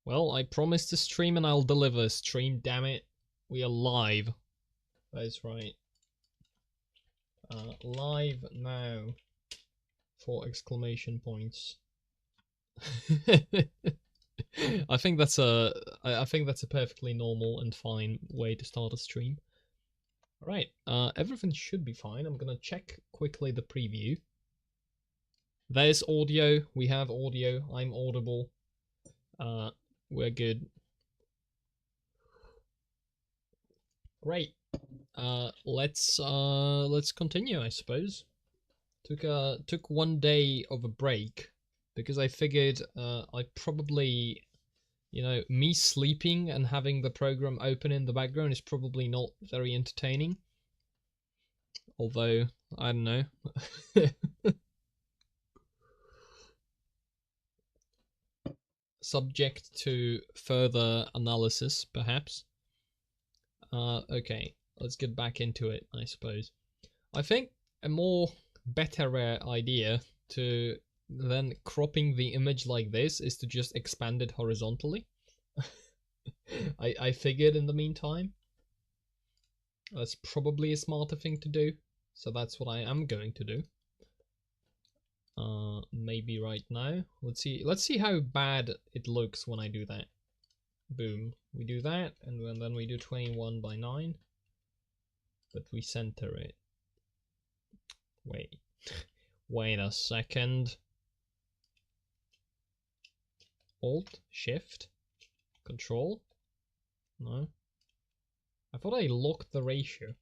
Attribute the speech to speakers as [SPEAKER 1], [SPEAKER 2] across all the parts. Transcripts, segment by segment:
[SPEAKER 1] Well, I promised to stream and I'll deliver. Stream, damn it. We are live. That is right. Live now. 4 exclamation points. I think that's a perfectly normal and fine way to start a stream. Alright, everything should be fine. I'm gonna check quickly the preview. There's audio. We have audio. I'm audible. We're good. Great. Let's continue, I suppose. Took 1 day of a break because I figured I probably, me sleeping and having the program open in the background is probably not very entertaining. Although, I don't know. Subject to further analysis, perhaps. Okay, let's get back into it, I suppose. I think a more better idea to then cropping the image like this is to just expand it horizontally. I figured in the meantime. That's probably a smarter thing to do. So that's what I am going to do. Maybe right now. Let's see how bad it looks when I do that. Boom. We do that, and then we do 21 by 9. But we center it. Wait. Wait a second. Alt, Shift, Control. No. I thought I locked the ratio.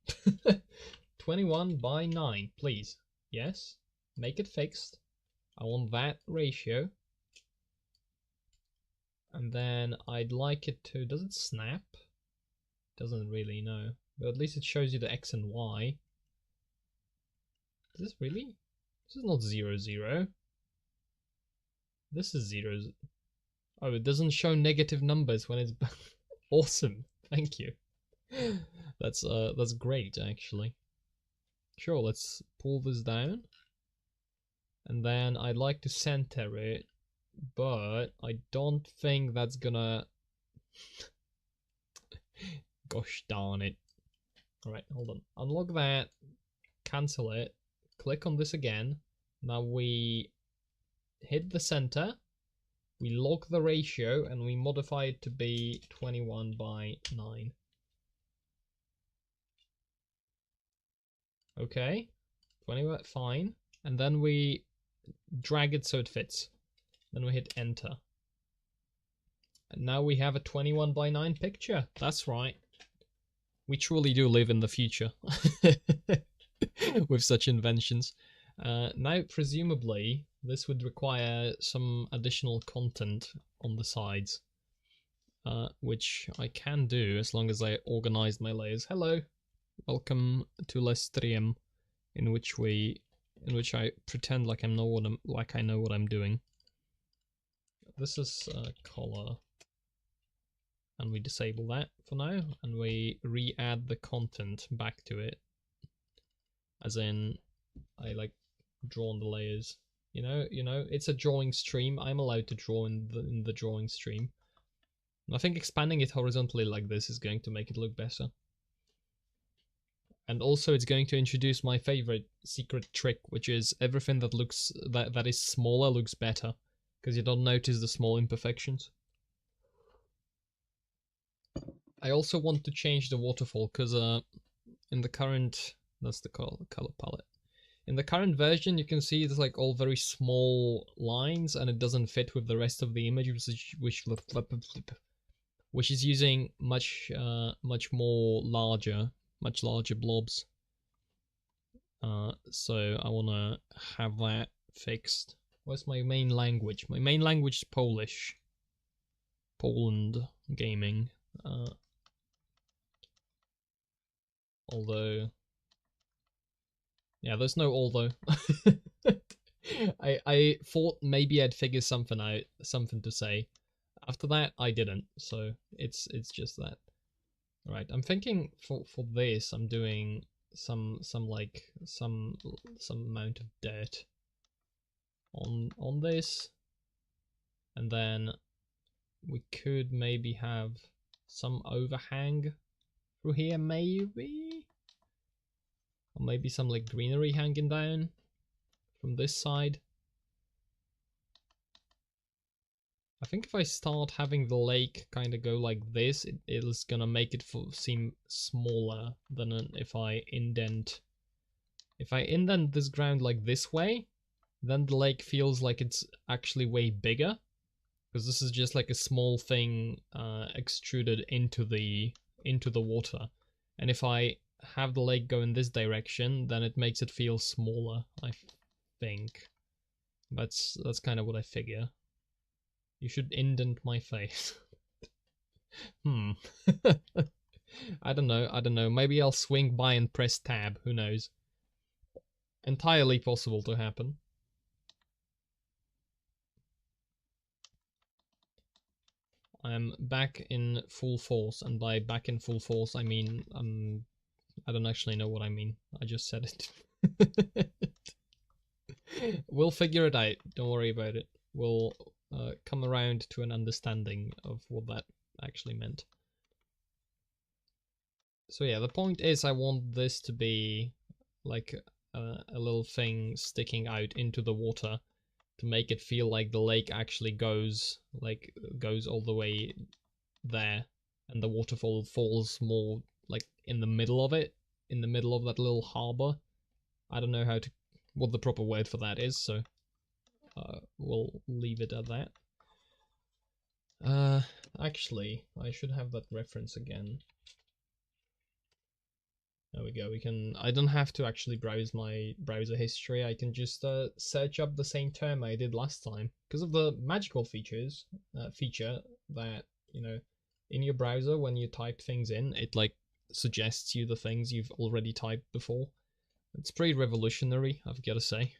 [SPEAKER 1] 21 by 9, please. Yes. Make it fixed. I want that ratio. And then I'd like it to... Does it snap? Doesn't really know. But at least it shows you the X and Y. Is this really? This is not 0, 0. This is 0. Oh, it doesn't show negative numbers when it's... Awesome. Thank you. That's great, actually. Sure, let's pull this down. And then I'd like to center it, but I don't think that's gonna... Gosh darn it. Alright, hold on. Unlock that, cancel it, click on this again. Now we hit the center, we lock the ratio, and we modify it to be 21 by 9. Okay, 21, fine. And then we drag it so it fits. Then we hit enter. And now we have a 21 by 9 picture. That's right. We truly do live in the future with such inventions. Now, presumably, this would require some additional content on the sides, which I can do as long as I organize my layers. Hello, welcome to the stream, in which I pretend like I know what I'm doing. This is color, and we disable that for now, and we re-add the content back to it. As in, I like draw on the layers. You know, it's a drawing stream. I'm allowed to draw in the drawing stream. And I think expanding it horizontally like this is going to make it look better. And also it's going to introduce my favorite secret trick, which is everything that is smaller looks better, because you don't notice the small imperfections. I also want to change the waterfall, because in the current... That's the color palette. In the current version, you can see it's like all very small lines, and it doesn't fit with the rest of the image, which is using much larger blobs. So I want to have that fixed. What's my main language? My main language is Polish. Poland gaming. Although... Yeah, there's no although. I thought maybe I'd figure something out, something to say. After that, I didn't. So it's just that. Right, I'm thinking for this, I'm doing some amount of dirt on this, and then we could maybe have some overhang through here, maybe? Or maybe some like greenery hanging down from this side. I think if I start having the lake kind of go like this, it is gonna make it seem smaller than if I indent. If I indent this ground like this way, then the lake feels like it's actually way bigger, because this is just like a small thing extruded into the water. And if I have the lake go in this direction, then it makes it feel smaller, I think. That's kind of what I figure. You should indent my face. I don't know. Maybe I'll swing by and press tab, who knows. Entirely possible to happen. I'm back in full force, and by back in full force I mean I don't actually know what I mean. I just said it. We'll figure it out. Don't worry about it. We'll come around to an understanding of what that actually meant. So yeah, the point is I want this to be like a little thing sticking out into the water to make it feel like the lake actually goes all the way there, and the waterfall falls more like in the middle of it, in the middle of that little harbor. I don't know what the proper word for that is, so we'll leave it at that. Actually, I should have that reference again. There we go. I don't have to actually browse my browser history. I can just search up the same term I did last time, because of the magical feature that, you know, in your browser when you type things in, it like suggests you the things you've already typed before. It's pretty revolutionary, I've got to say.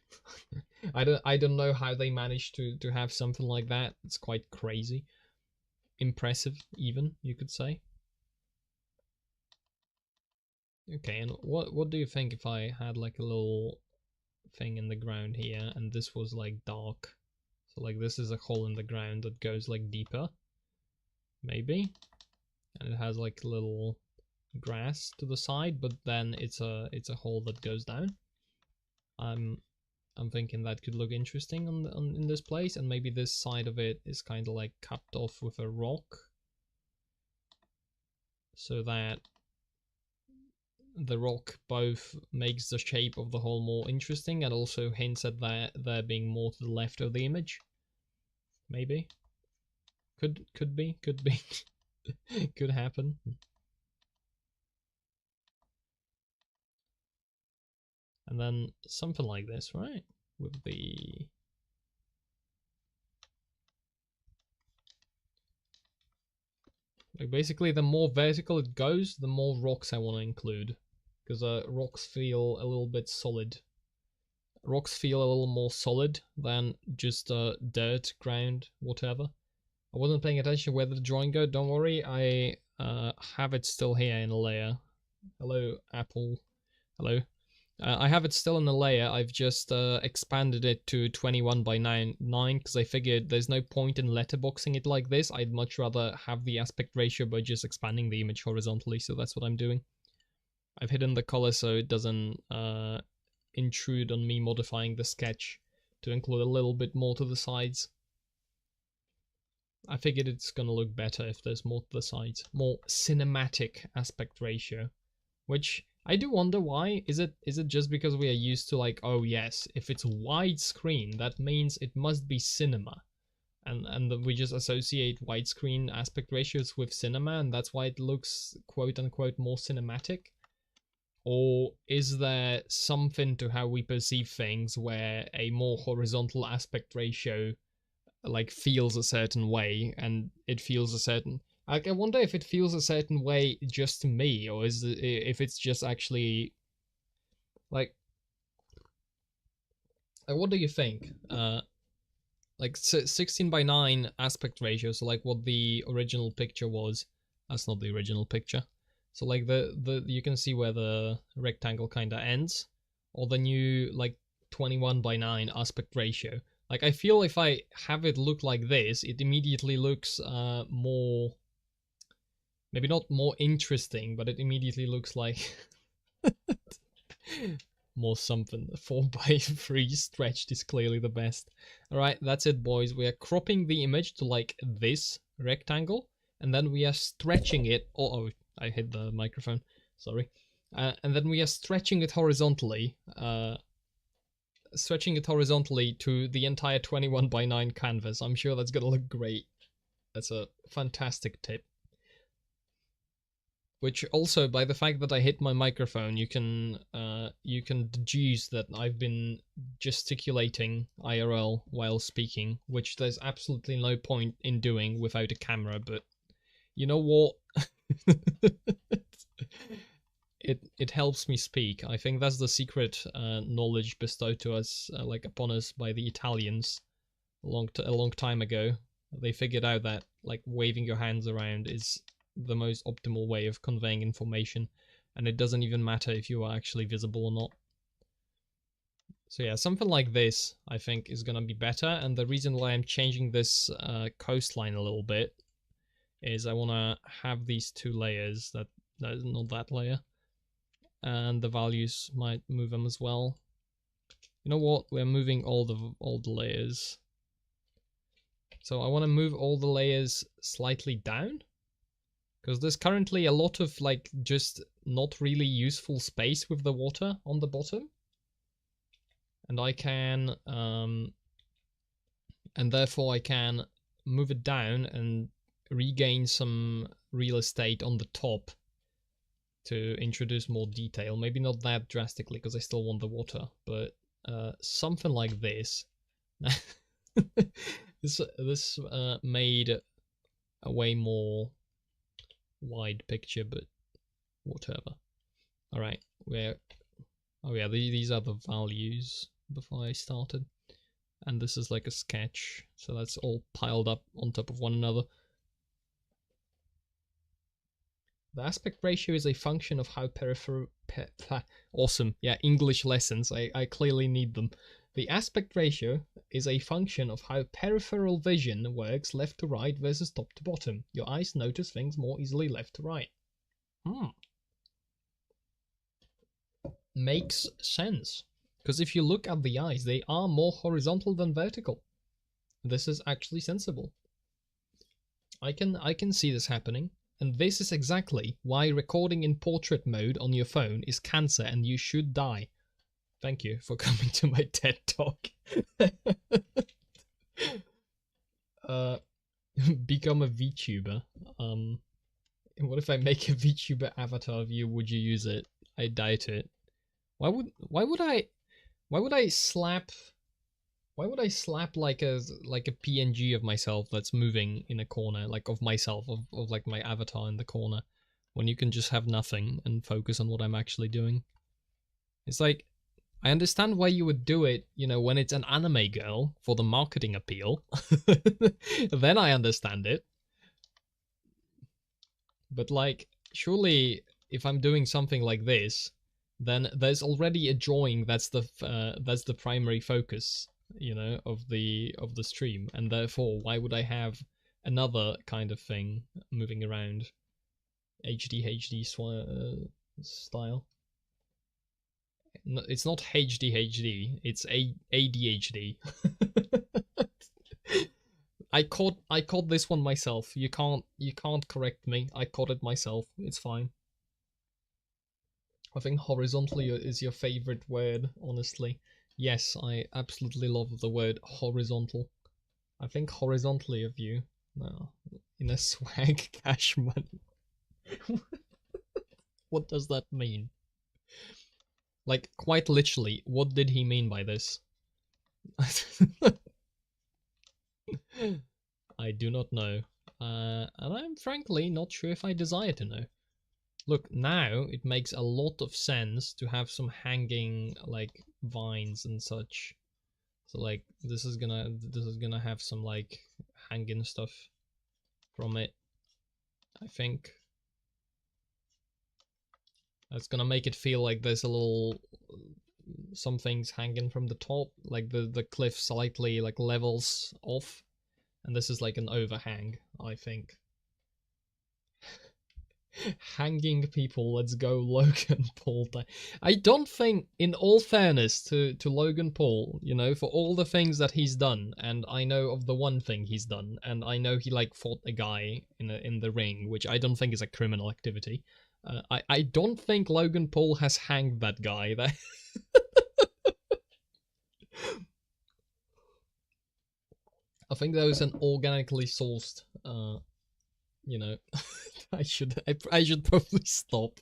[SPEAKER 1] I don't know how they managed to have something like that. It's quite crazy. Impressive, even, you could say. Okay, and what do you think if I had like a little thing in the ground here, and this was like dark? So like this is a hole in the ground that goes like deeper, maybe, and it has like a little grass to the side, but then it's a hole that goes down. I'm thinking that could look interesting in this place, and maybe this side of it is kind of like capped off with a rock, so that the rock both makes the shape of the hole more interesting and also hints at that there being more to the left of the image. Maybe. Could be. Could happen. And then something like this, right? With the... like basically, the more vertical it goes, the more rocks I want to include. Because rocks feel a little bit solid. Rocks feel a little more solid than just dirt, ground, whatever. I wasn't paying attention where the drawing go. Don't worry, I have it still here in a layer. Hello, Apple. Hello. I have it still in a layer. I've just expanded it to 21 by 9 because I figured there's no point in letterboxing it like this. I'd much rather have the aspect ratio by just expanding the image horizontally, so that's what I'm doing. I've hidden the color so it doesn't intrude on me modifying the sketch to include a little bit more to the sides. I figured it's gonna look better if there's more to the sides. More cinematic aspect ratio. Which I do wonder why. Is it just because we are used to like, oh yes, if it's widescreen, that means it must be cinema. And we just associate widescreen aspect ratios with cinema, and that's why it looks quote unquote more cinematic? Or is there something to how we perceive things where a more horizontal aspect ratio like feels a certain way, and it feels a certain... like, I wonder if it feels a certain way just to me, or if it's just actually like what do you think? Like 16 by 9 aspect ratio, so like what the original picture was. That's not the original picture. So like the you can see where the rectangle kind of ends, or the new like 21 by 9 aspect ratio. Like, I feel if I have it look like this, it immediately looks more, maybe not more interesting, but it immediately looks like more something. 4x3 stretched is clearly the best. Alright, that's it, boys. We are cropping the image to like this rectangle, and then we are stretching it. Oh, I hit the microphone. Sorry. And then we are stretching it horizontally. Stretching it horizontally to the entire 21:9 canvas. I'm sure that's gonna look great. That's a fantastic tip. Which also, by the fact that I hit my microphone, you can deduce that I've been gesticulating IRL while speaking, which there's absolutely no point in doing without a camera. But you know what? It helps me speak. I think that's the secret knowledge bestowed to us, like upon us, by the Italians a long time ago. They figured out that like waving your hands around is the most optimal way of conveying information, and it doesn't even matter if you are actually visible or not. So yeah, something like this I think is gonna be better, and the reason why I'm changing this coastline a little bit is I want to have these two layers. That is not that layer, and the values might move them as well. You know what? We're moving all the layers. So I want to move all the layers slightly down, because there's currently a lot of like just not really useful space with the water on the bottom, and I can and therefore I can move it down and regain some real estate on the top to introduce more detail. Maybe not that drastically, because I still want the water, but something like this. This made a way more wide picture, but whatever. All right, oh yeah, these are the values before I started, and this is like a sketch, so that's all piled up on top of one another. The aspect ratio is a function of how awesome, yeah, English lessons, I clearly need them. The aspect ratio is a function of how peripheral vision works left to right versus top to bottom. Your eyes notice things more easily left to right. Makes sense. Because if you look at the eyes, they are more horizontal than vertical. This is actually sensible. I can see this happening. And this is exactly why recording in portrait mode on your phone is cancer and you should die. Thank you for coming to my TED Talk. Become a VTuber. What if I make a VTuber avatar of you? Would you use it? I doubt it. Why would I slap like a PNG of myself that's moving in a corner, like of myself, of like my avatar in the corner, when you can just have nothing and focus on what I'm actually doing? It's like, I understand why you would do it, you know, when it's an anime girl for the marketing appeal. Then I understand it. But like, surely if I'm doing something like this, then there's already a drawing that's the primary focus, you know, of the stream, and therefore why would I have another kind of thing moving around HD style? No, it's not HD, it's ADHD. I caught this one myself. You can't correct me. I caught it myself. It's fine. I think horizontally is your favorite word, honestly. Yes, I absolutely love the word horizontal. I think horizontally of you. No, in a swag cash money. What does that mean? Like, quite literally, what did he mean by this? I do not know. And I'm frankly not sure if I desire to know. Look, now it makes a lot of sense to have some hanging like vines and such. So like this is gonna have some like hanging stuff from it. I think that's gonna make it feel like there's a little some things hanging from the top, like the cliff slightly like levels off, and this is like an overhang, I think. Hanging people, let's go Logan Paul. I don't think, in all fairness to Logan Paul, you know, for all the things that he's done, and I know of the one thing he's done, and I know he like fought a guy in the ring, which I don't think is a criminal activity. I don't think Logan Paul has hanged that guy. I think that was an organically sourced, you know, I should probably stop.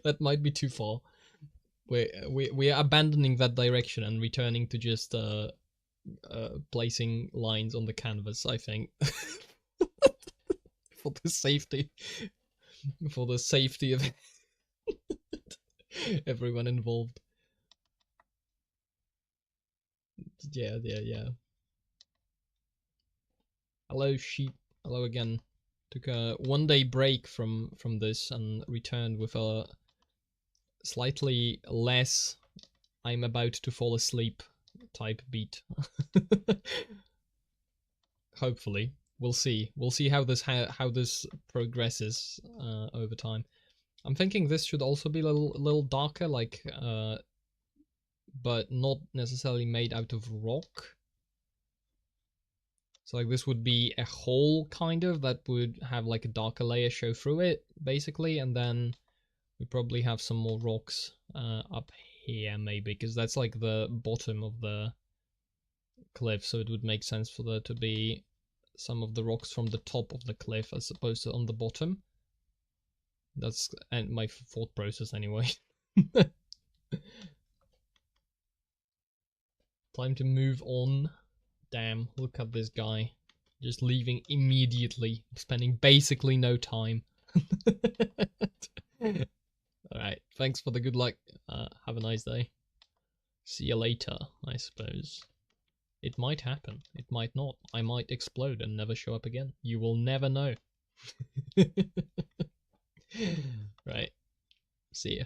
[SPEAKER 1] That might be too far. We are abandoning that direction and returning to just placing lines on the canvas, I think. for the safety of everyone involved. Yeah. Hello, sheep. Hello again. Took a 1-day break from this and returned with a slightly less I'm about to fall asleep type beat. Hopefully. We'll see. We'll see how this progresses over time. I'm thinking this should also be a little darker, like but not necessarily made out of rock. So like this would be a hole kind of that would have like a darker layer show through it, basically, and then we probably have some more rocks up here maybe, because that's like the bottom of the cliff, so it would make sense for there to be some of the rocks from the top of the cliff as opposed to on the bottom. That's my thought process anyway. Time to move on. Damn, look at this guy. Just leaving immediately, spending basically no time. Alright, thanks for the good luck. Have a nice day. See you later, I suppose. It might happen, it might not. I might explode and never show up again. You will never know. Right. See ya.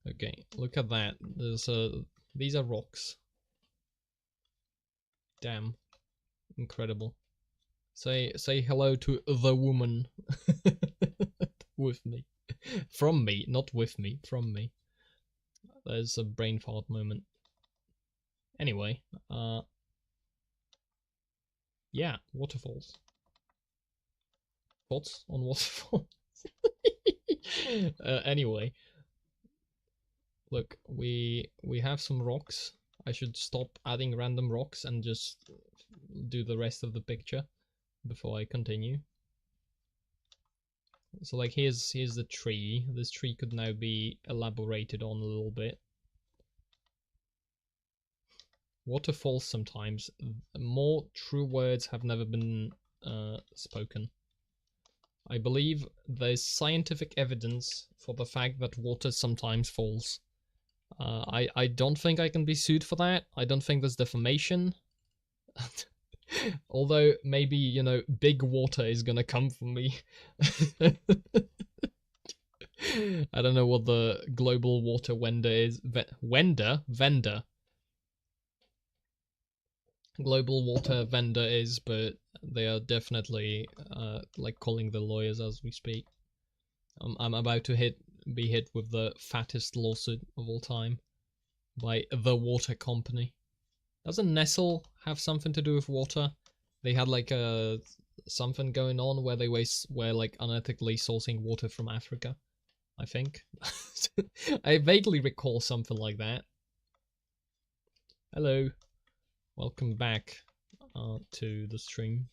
[SPEAKER 1] Okay, look at that. There's these are rocks. Damn. Incredible. Say hello to the woman. With me. From me, not with me, from me. There's a brain fart moment. Anyway, yeah, waterfalls. Thoughts on waterfalls? Anyway, look, we have some rocks. I should stop adding random rocks and just do the rest of the picture before I continue. So like here's the tree. This tree could now be elaborated on a little bit. Waterfalls sometimes. More true words have never been spoken. I believe there's scientific evidence for the fact that water sometimes falls. I don't think I can be sued for that. I don't think there's defamation. Although maybe, you know, big water is gonna come for me. I don't know what the global water vendor is. Vendor. Global water vendor is, but they are definitely like calling the lawyers as we speak. I'm about to be hit with the fattest lawsuit of all time by the water company. Doesn't Nestle have something to do with water? They had like something going on where they were like unethically sourcing water from Africa, I think. I vaguely recall something like that. Hello. Welcome back to the stream.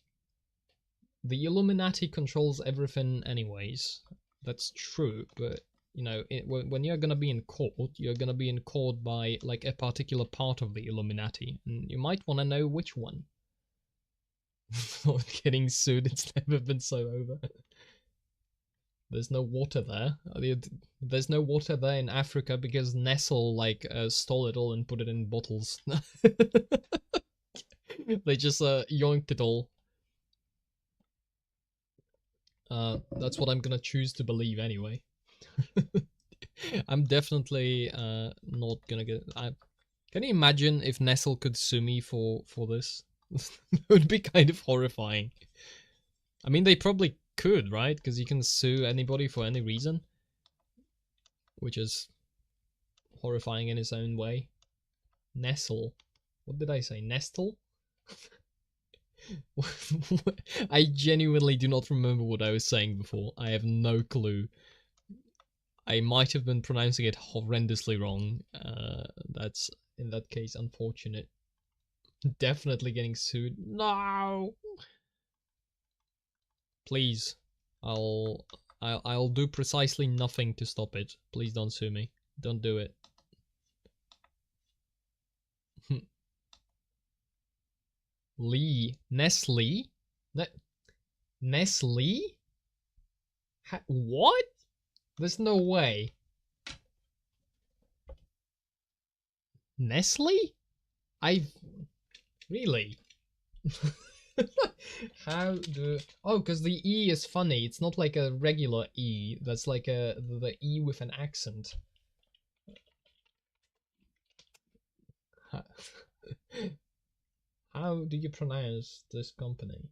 [SPEAKER 1] The Illuminati controls everything anyways. That's true, but you know, when you're gonna be in court, you're gonna be in court by like a particular part of the Illuminati, and you might want to know which one. Getting sued, it's never been so over. There's no water there. There's no water there in Africa because Nestle like stole it all and put it in bottles. They just yoinked it all. That's what I'm gonna choose to believe anyway. I'm definitely not gonna get. Can you imagine if Nestle could sue me for this? It would be kind of horrifying. I mean, they probably could, right? Because you can sue anybody for any reason, which is horrifying in its own way. Nestle. What did I say? Nestle? I genuinely do not remember what I was saying before. I have no clue. I might have been pronouncing it horrendously wrong. That's, in that case, unfortunate. Definitely getting sued. No! Please. I'll do precisely nothing to stop it. Please don't sue me. Don't do it. Lee. Nestle? Nestle? What? There's no way. Nestle? I've... Really? How do... Oh, because the E is funny. It's not like a regular E. That's like the E with an accent. How do you pronounce this company?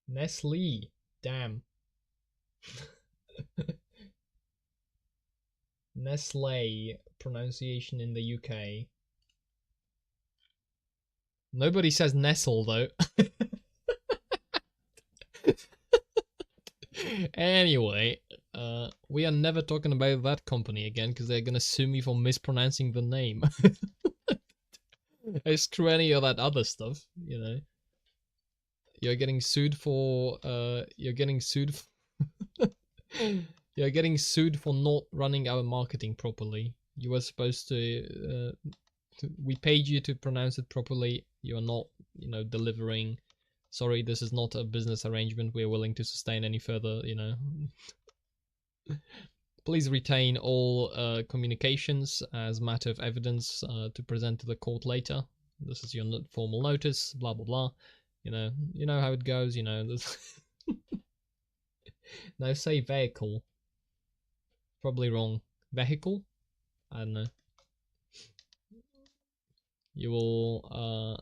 [SPEAKER 1] Nestle. Damn. Nestle pronunciation in the UK. Nobody says Nestle though. Anyway, we are never talking about that company again because they're gonna sue me for mispronouncing the name. Screw any of that other stuff, you know. You're getting sued for you're getting sued you're getting sued for not running our marketing properly. You were supposed to we paid you to pronounce it properly. You are not, you know, delivering. Sorry, this is not a business arrangement we are willing to sustain any further, you know. Please retain all communications as matter of evidence to present to the court later. This is your formal notice, blah blah blah. You know how it goes, you know. Now say vehicle. Probably wrong. Vehicle? I don't know. You will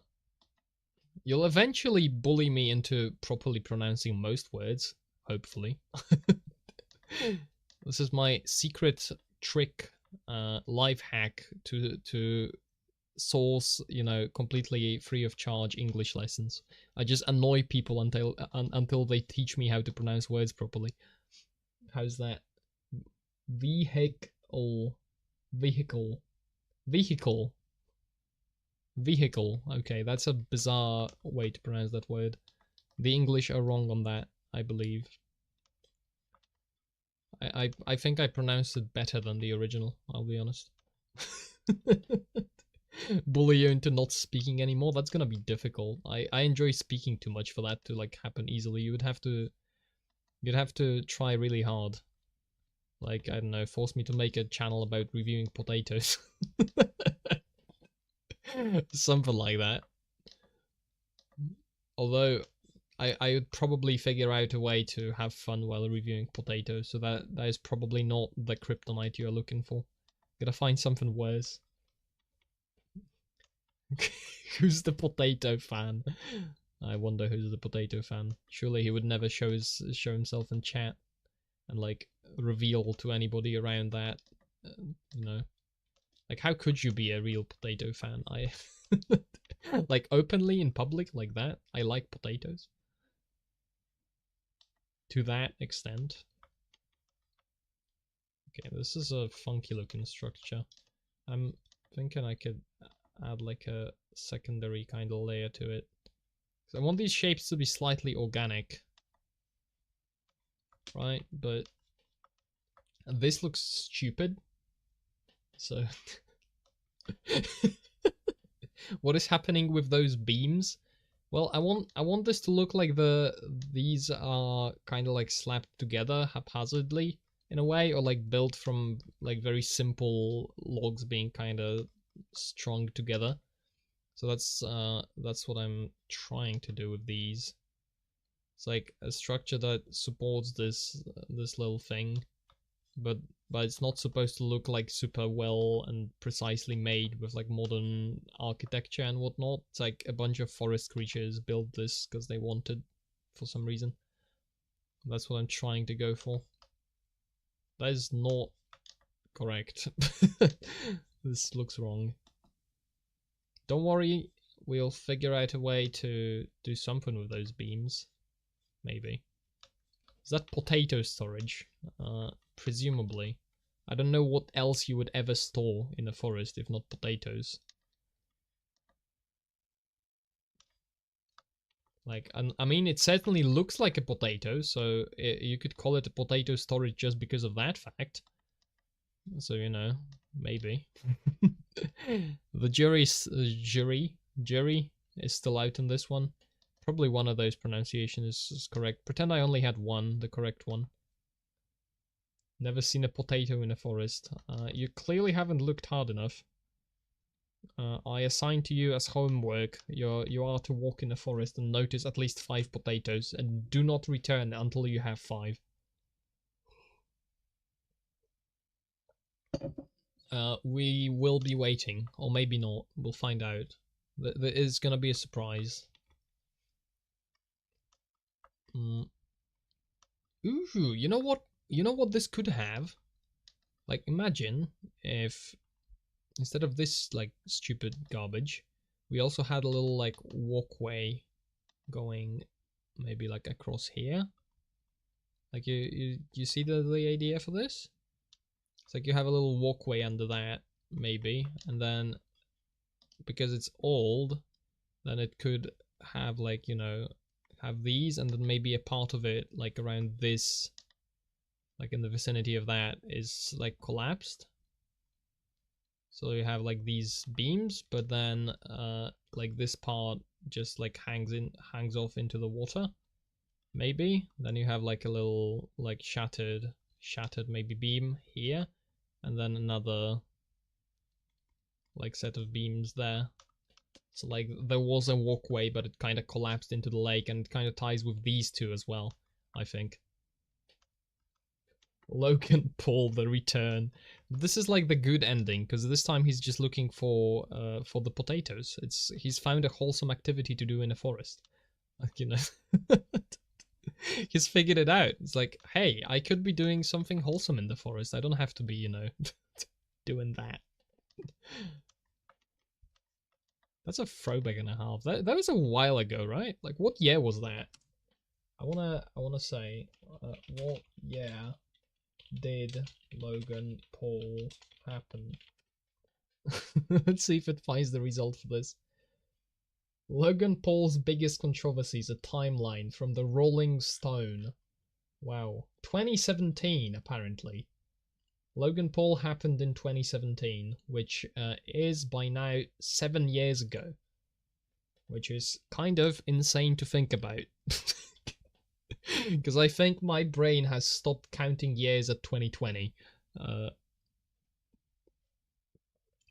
[SPEAKER 1] you'll eventually bully me into properly pronouncing most words, hopefully. This is my secret trick, life hack to source, you know, completely free of charge English lessons. I just annoy people until they teach me how to pronounce words properly. How's that? Vehicle, vehicle, vehicle, vehicle. Okay, that's a bizarre way to pronounce that word. The English are wrong on that, I believe. I think I pronounced it better than the original, I'll be honest. Bully you into not speaking anymore, that's gonna be difficult. I enjoy speaking too much for that to like happen easily. You'd have to try really hard. Like, I don't know, force me to make a channel about reviewing potatoes. Something like that. Although I would probably figure out a way to have fun while reviewing potatoes, so that is probably not the kryptonite you're looking for. Gotta find something worse. Who's the potato fan? I wonder who's the potato fan. Surely he would never show himself in chat and like reveal to anybody around that, you know. Like, how could you be a real potato fan? I like openly in public like that. I like potatoes to that extent. Okay, this is a funky looking structure. I'm thinking I could add like a secondary kind of layer to it. So I want these shapes to be slightly organic, right? But this looks stupid. So what is happening with those beams? Well, I want this to look like these are kind of like slapped together haphazardly in a way, or like built from like very simple logs being kind of strung together. So that's what I'm trying to do with these. It's like a structure that supports this little thing, but it's not supposed to look like super well and precisely made with like modern architecture and whatnot. It's like a bunch of forest creatures built this because they wanted for some reason. That's what I'm trying to go for. That is not correct. This looks wrong. Don't worry, we'll figure out a way to do something with those beams. Maybe. Is that potato storage? Presumably. I don't know what else you would ever store in a forest if not potatoes. Like, I mean, it certainly looks like a potato, so you could call it a potato storage just because of that fact. So, you know, maybe. The jury is still out on this one. Probably one of those pronunciations is correct. Pretend I only had one, the correct one. Never seen a potato in a forest. You clearly haven't looked hard enough. I assign to you as homework, you are to walk in the forest and notice at least 5 potatoes, and do not return until you have 5. We will be waiting, or maybe not. We'll find out. There is gonna be a surprise. Ooh, you know what? You know what this could have? Like, imagine if instead of this like stupid garbage, we also had a little like walkway going maybe like across here. Like you see the idea for this? It's like you have a little walkway under that maybe, and then because it's old, then it could have like, you know, have these, and then maybe a part of it like around this, like in the vicinity of that, is like collapsed. So you have like these beams, but then like this part just like hangs off into the water. Maybe. Then you have like a little like shattered maybe beam here, and then another like set of beams there. So like there was a walkway, but it kind of collapsed into the lake, and it kind of ties with these two as well, I think. Logan Paul, the return. This is like the good ending, because this time he's just looking for the potatoes. He's found a wholesome activity to do in a forest. Like, you know, he's figured it out. It's like, hey, I could be doing something wholesome in the forest. I don't have to be, you know, doing that. That's a throwback and a half. That was a while ago, right? Like, what year was that? I wanna say, what year did Logan Paul happen? Let's see if it finds the result for this. Logan Paul's biggest controversies, a timeline from the Rolling Stone. Wow. 2017, apparently. Logan Paul happened in 2017, which is by now 7 years ago. Which is kind of insane to think about. Because I think my brain has stopped counting years at 2020.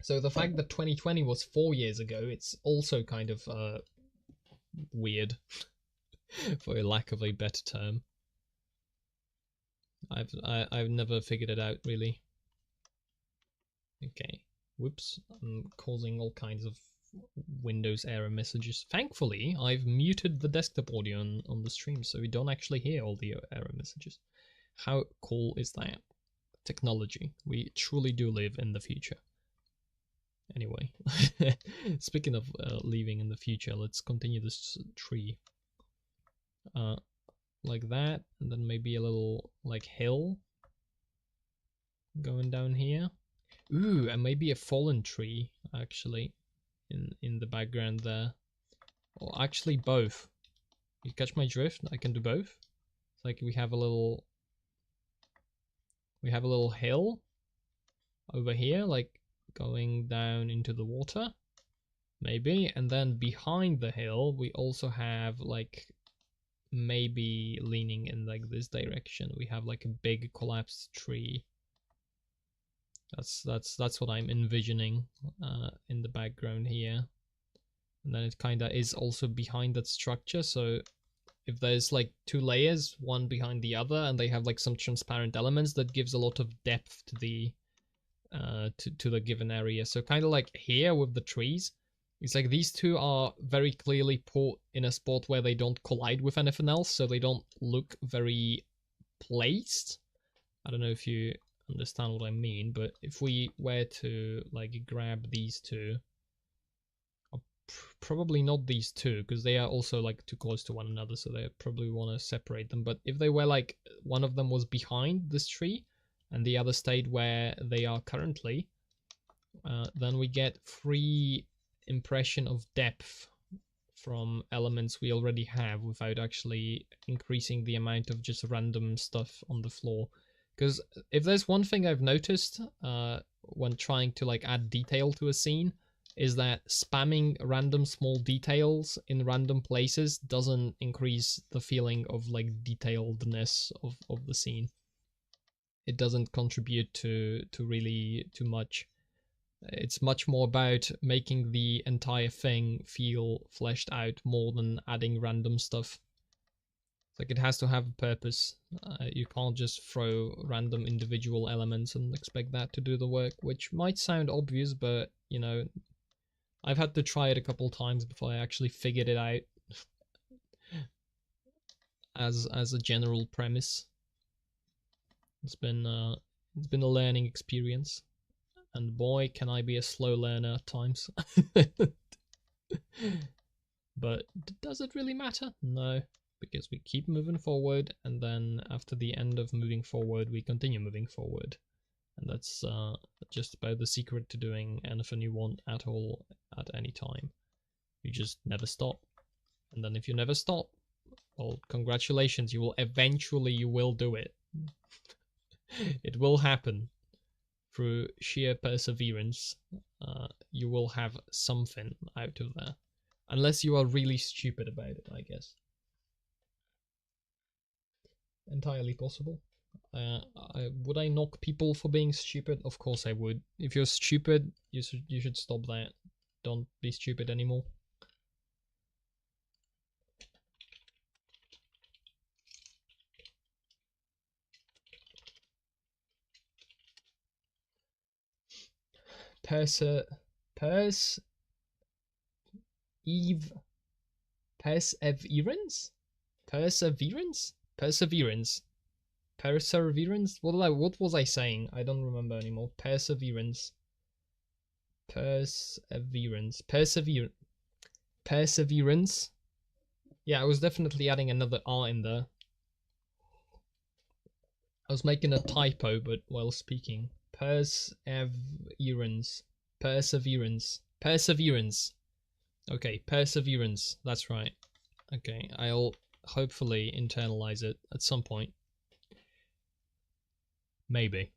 [SPEAKER 1] So the fact that 2020 was 4 years ago, it's also kind of weird, for a lack of a better term. I've never figured it out really. Okay, whoops! I'm causing all kinds of Windows error messages. Thankfully, I've muted the desktop audio on the stream, so we don't actually hear all the error messages. How cool is that? Technology. We truly do live in the future. Anyway, speaking of living in the future, let's continue this tree. Like that, and then maybe a little like hill going down here. Ooh, and maybe a fallen tree actually in the background there. Or actually both. You catch my drift? I can do both. It's like we have a little hill over here, like going down into the water, maybe, and then behind the hill we also have like maybe leaning in like this direction we have like a big collapsed tree. That's what I'm envisioning in the background here, and then it kind of is also behind that structure, so if there's like two layers, one behind the other, and they have like some transparent elements, that gives a lot of depth to the to the given area. So kind of like here with the trees, it's like these two are very clearly put in a spot where they don't collide with anything else, so they don't look very placed. I don't know if you understand what I mean, but if we were to like grab these two, probably not these two, because they are also like too close to one another, so they probably want to separate them. But if they were like one of them was behind this tree and the other stayed where they are currently, then we get free impression of depth from elements we already have without actually increasing the amount of just random stuff on the floor. Because if there's one thing I've noticed when trying to like add detail to a scene, is that spamming random small details in random places doesn't increase the feeling of like detailedness of the scene. It doesn't contribute to really too much. It's much more about making the entire thing feel fleshed out more than adding random stuff. It's like it has to have a purpose. You can't just throw random individual elements and expect that to do the work, which might sound obvious, but you know, I've had to try it a couple times before I actually figured it out as a general premise. It's been a learning experience, and boy, can I be a slow learner at times. But does it really matter? No, because we keep moving forward, and then after the end of moving forward, we continue moving forward. And that's just about the secret to doing anything you want at all at any time. You just never stop. And then if you never stop, well, congratulations, you will do it. It will happen. Through sheer perseverance, you will have something out of there. Unless you are really stupid about it, I guess. Entirely possible. Would I knock people for being stupid? Of course I would. If you're stupid, you should stop that. Don't be stupid anymore. Perseverance? Perseverance? What was I saying? I don't remember anymore. Perseverance. Yeah, I was definitely adding another R in there. I was making a typo, but while speaking. Perseverance. Okay, perseverance. That's right. Okay, I'll hopefully internalize it at some point. Maybe.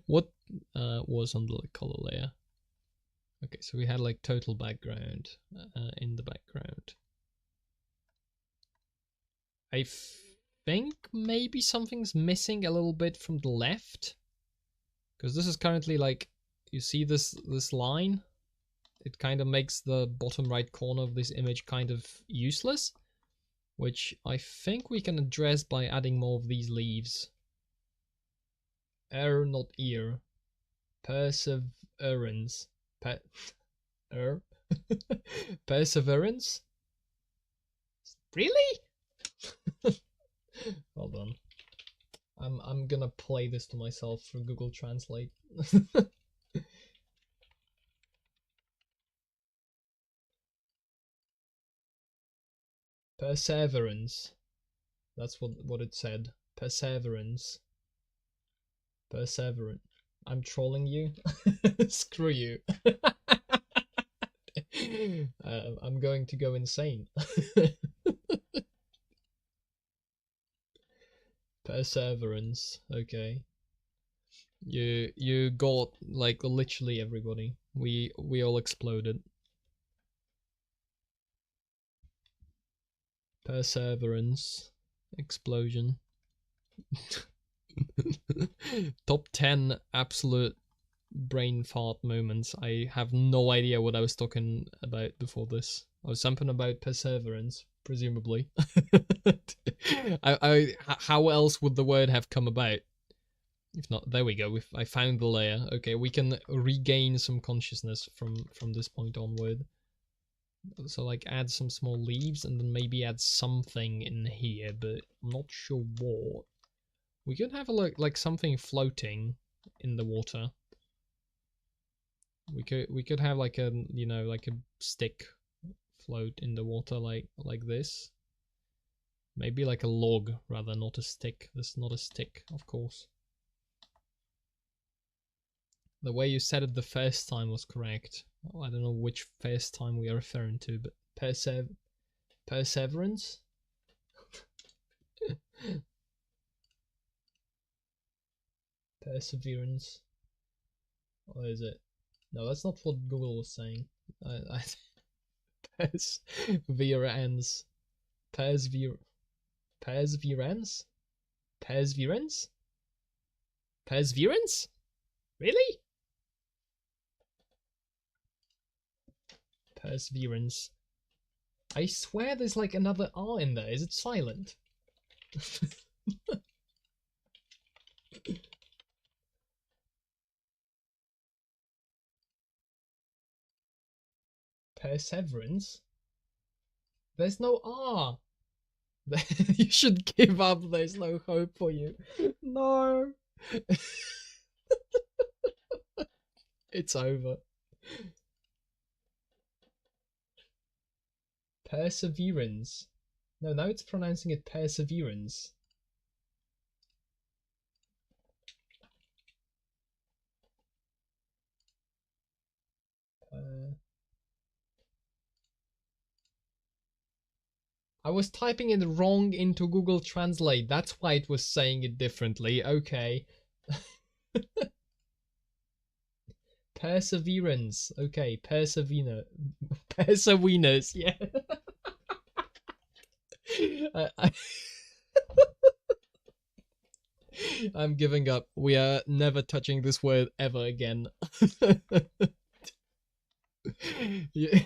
[SPEAKER 1] What was on the color layer? Okay, so we had like total background in the background. I think maybe something's missing a little bit from the left, because this is currently like, you see this line? It kind of makes the bottom right corner of this image kind of useless, which I think we can address by adding more of these leaves. Not ear. Perseverance. Perseverance? Really? Hold on. I'm gonna play this to myself through Google Translate. Perseverance. That's what it said. Perseverance. Perseverance. I'm trolling you. Screw you. I'm going to go insane. Perseverance. Okay. You got like literally everybody. We all exploded. Perseverance. Explosion. Top 10 absolute brain fart moments. I have no idea what I was talking about before this. I was something about perseverance, presumably. How else would the word have come about? If not, there we go. I found the layer. Okay, we can regain some consciousness from this point onward. So like add some small leaves and then maybe add something in here, but I'm not sure what. We could have a look like something floating in the water. We could have like a like a stick float in the water like this. Maybe like a log rather, not a stick. This is not a stick, of course. The way you said it the first time was correct. Oh, I don't know which first time we are referring to, but perseverance? Perseverance. Or is it? No, that's not what Google was saying. Perseverance. Perseverance? Perseverance? Perseverance? Really? Perseverance. I swear there's like another R in there. Is it silent? Perseverance? There's no R. You should give up. There's no hope for you. No. It's over. Perseverance. No, now it's pronouncing it perseverance. I was typing it wrong into Google Translate. That's why it was saying it differently. Okay. Perseverance. Okay, perseverance. Perseverance, yeah. I'm giving up. We are never touching this word ever again. Yeah.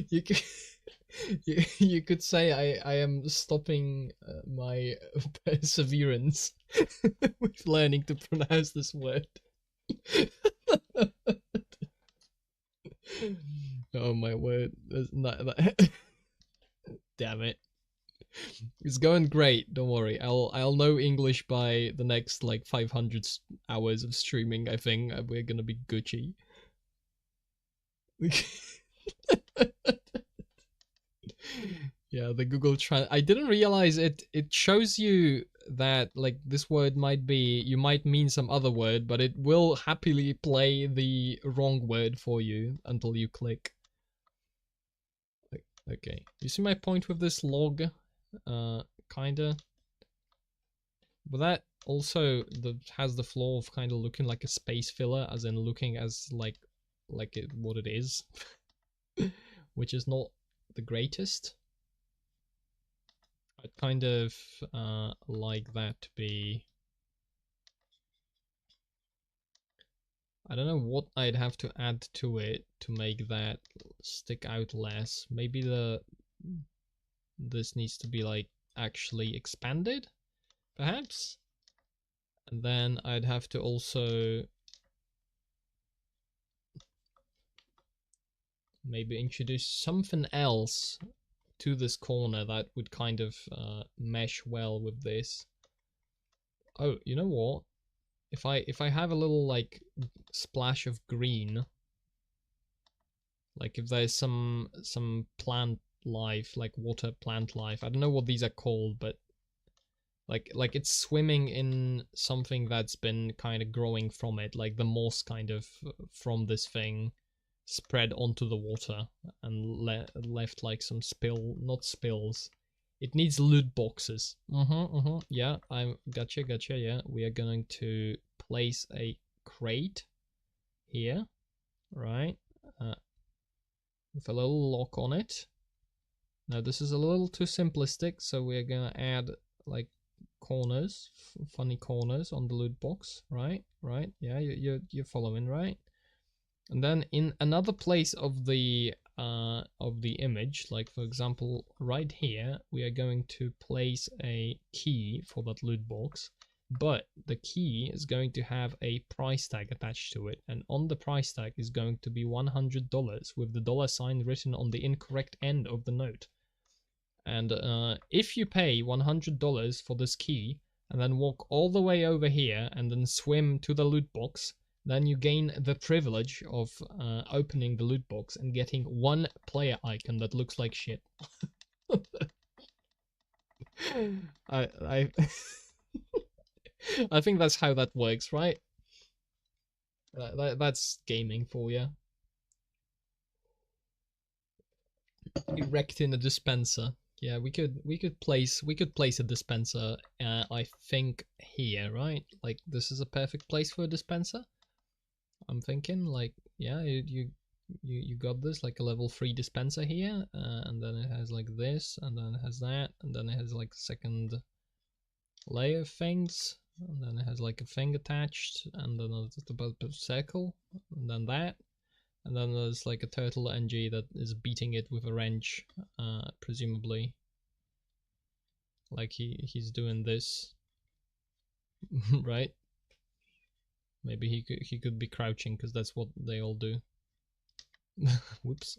[SPEAKER 1] You could, you could say I am stopping my perseverance with learning to pronounce this word. Oh my word! Damn it! It's going great. Don't worry. I'll know English by the next like 500 hours of streaming. I think we're gonna be Gucci. Yeah, the Google Trans. I didn't realize it. It shows you that like this word might be, you might mean some other word, but it will happily play the wrong word for you until you click. Okay, you see my point with this log? Kinda. But that also has the flaw of kind of looking like a space filler, as in looking as like what it is, which is not the greatest. I'd kind of like that to be. I don't know what I'd have to add to it to make that stick out less. Maybe this needs to be like actually expanded, perhaps. And then I'd have to also maybe introduce something else to this corner that would kind of mesh well with this. Oh, you know what? If I have a little like splash of green, like if there's some plant life, like water plant life, I don't know what these are called, but like it's swimming in something that's been kind of growing from it, like the moss kind of from this thing spread onto the water and left like some not spills. It needs loot boxes. Yeah, I'm gotcha. Yeah, we are going to place a crate here, right? With a little lock on it. Now this is a little too simplistic, so we're gonna add like corners, funny corners on the loot box, right? Yeah, you're following, right? And then in another place of the image, like for example right here, we are going to place a key for that loot box, but the key is going to have a price tag attached to it, and on the price tag is going to be $100 with the $sign written on the incorrect end of the note. And if you pay $100 for this key and then walk all the way over here and then swim to the loot box, then you gain the privilege of opening the loot box and getting one player icon that looks like shit. I I think that's how that works, right? That's gaming for you. Erecting a dispenser. Yeah, we could place a dispenser. I think here, right? Like this is a perfect place for a dispenser. I'm thinking, like, yeah, you got this, like a level 3 dispenser here, and then it has like this, and then it has that, and then it has like second layer of things, and then it has like a thing attached, and then a circle, and then that, and then there's like a turtle NG that is beating it with a wrench, presumably. Like he's doing this, right? Maybe he could be crouching because that's what they all do. Whoops.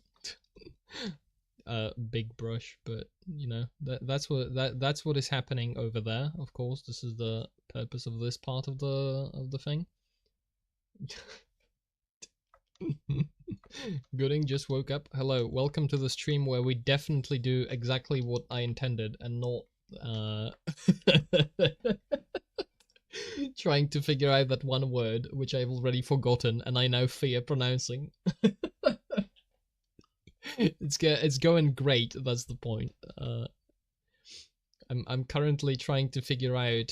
[SPEAKER 1] Big brush, but you know that's what is happening over there. Of course, this is the purpose of this part of the thing. Gooding just woke up. Hello, welcome to the stream where we definitely do exactly what I intended and not trying to figure out that one word which I've already forgotten and I now fear pronouncing. It's going great. That's the point. I'm currently trying to figure out.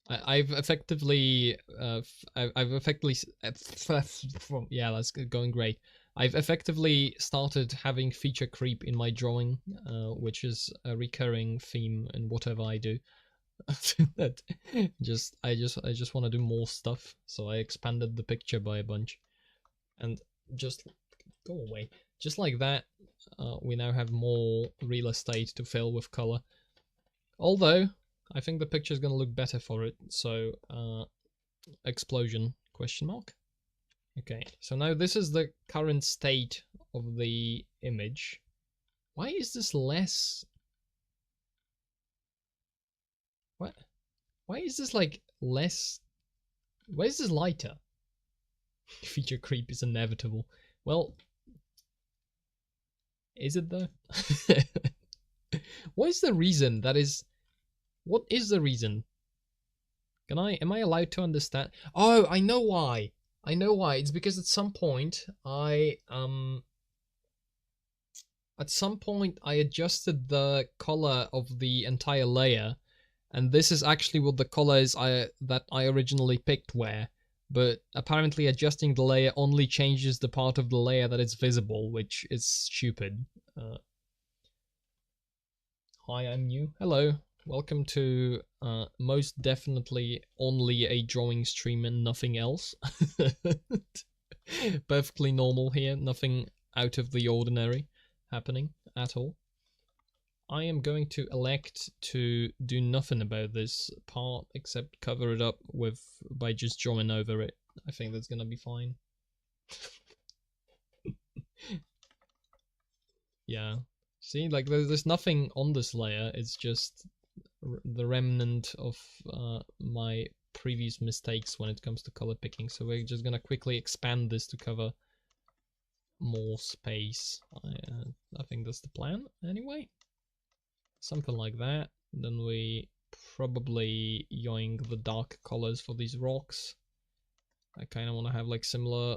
[SPEAKER 1] I've effectively yeah, that's going great. I've effectively started having feature creep in my drawing, which is a recurring theme in whatever I do. That I just want to do more stuff, so I expanded the picture by a bunch, and just go away. Just like that, we now have more real estate to fill with color. Although I think the picture is gonna look better for it. So explosion question mark. Okay, so now this is the current state of the image. Why is this less? What? Why is this like less? Why is this lighter? Feature creep is inevitable. Well, is it though? What is the reason that is? What is the reason? Am I allowed to understand? Oh, I know why. I know why. It's because at some point I adjusted the color of the entire layer, and this is actually what the colors that I originally picked were. But apparently adjusting the layer only changes the part of the layer that is visible, which is stupid. Hi, I'm new. Hello. Welcome to most definitely only a drawing stream and nothing else. Perfectly normal here, nothing out of the ordinary happening at all. I am going to elect to do nothing about this part except cover it up by just drawing over it. I think that's gonna be fine. Yeah. See, like there's nothing on this layer, it's just the remnant of my previous mistakes when it comes to color picking. So we're just gonna quickly expand this to cover more space. I think that's the plan anyway. Something like that. Then we probably yoink the dark colors for these rocks. I kind of want to have like similar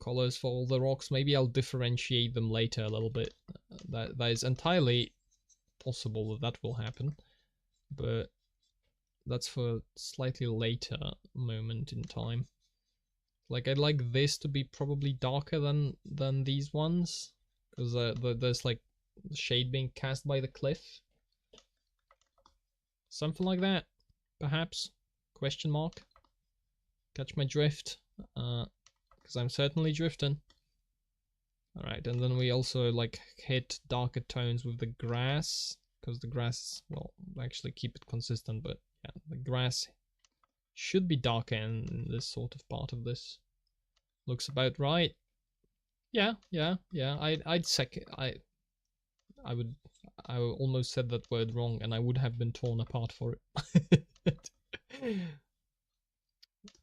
[SPEAKER 1] colors for all the rocks. Maybe I'll differentiate them later a little bit. That is entirely possible that will happen, but that's for a slightly later moment in time. Like I'd like this to be probably darker than these ones, because there's like shade being cast by the cliff. Something like that, perhaps? Question mark? Catch my drift? Because I'm certainly drifting. Alright, and then we also like hit darker tones with the grass, because the grass, well, actually keep it consistent, but yeah, the grass should be darker in this sort of part of this. Looks about right. Yeah. I'd second. I almost said that word wrong, and I would have been torn apart for it.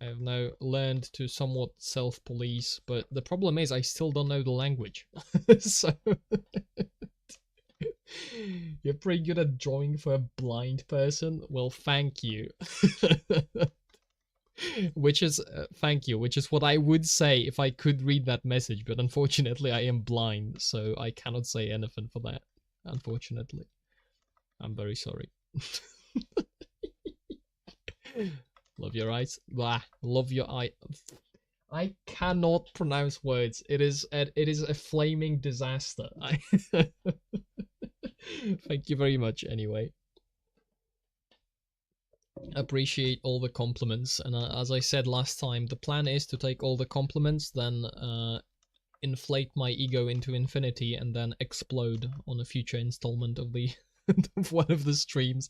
[SPEAKER 1] I have now learned to somewhat self-police, but the problem is I still don't know the language. So you're pretty good at drawing for a blind person. Well, thank you. Which is thank you, which is what I would say if I could read that message, but unfortunately I am blind, so I cannot say anything for that. Unfortunately, I'm very sorry. Love your eyes. Blah. Love your eye. I cannot pronounce words. It is a flaming disaster. Thank you very much anyway. Appreciate all the compliments, and as I said last time, the plan is to take all the compliments, then inflate my ego into infinity, and then explode on a future installment of the of one of the streams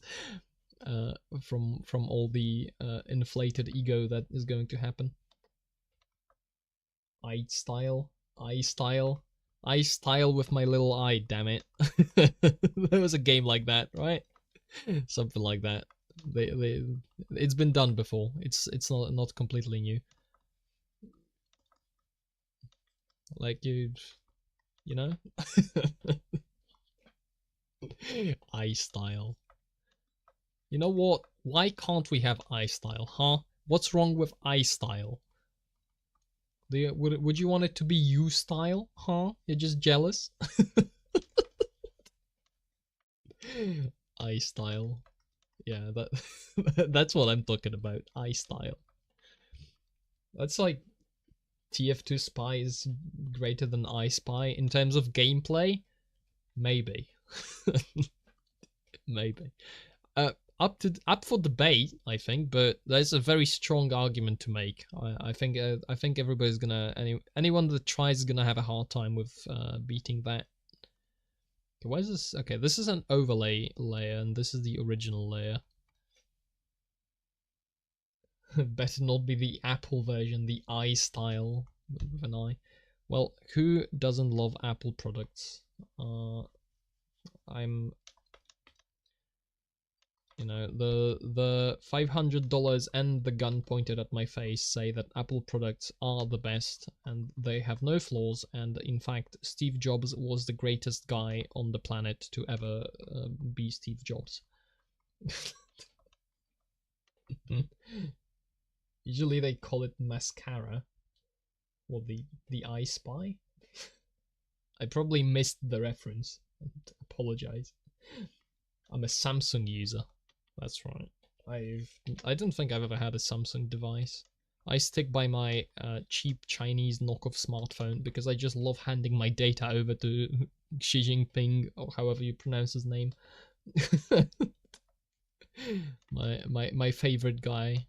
[SPEAKER 1] from all the inflated ego that is going to happen. I style with my little eye, damn it. There was a game like that, right? Something like that. It's been done before. It's not completely new. Like you know? iStyle. You know what? Why can't we have iStyle, huh? What's wrong with iStyle? Would you want it to be U-style, huh? You're just jealous? iStyle. Yeah, that's what I'm talking about. iStyle. That's like TF2 Spy is greater than I Spy in terms of gameplay. Maybe. Maybe. Up for debate, I think, but there's a very strong argument to make. I think everybody's gonna anyone that tries is gonna have a hard time with beating that. Okay, why is this? Okay, this is an overlay layer, and this is the original layer. Better not be the Apple version, the iStyle with an I. Well, who doesn't love Apple products? I'm, you know, the $500 and the gun pointed at my face say that Apple products are the best and they have no flaws. And in fact, Steve Jobs was the greatest guy on the planet to ever be Steve Jobs. Usually they call it mascara. Or the I Spy? I probably missed the reference. I apologize. I'm a Samsung user. That's right. I don't think I've ever had a Samsung device. I stick by my cheap Chinese knockoff smartphone because I just love handing my data over to Xi Jinping, or however you pronounce his name. my favorite guy.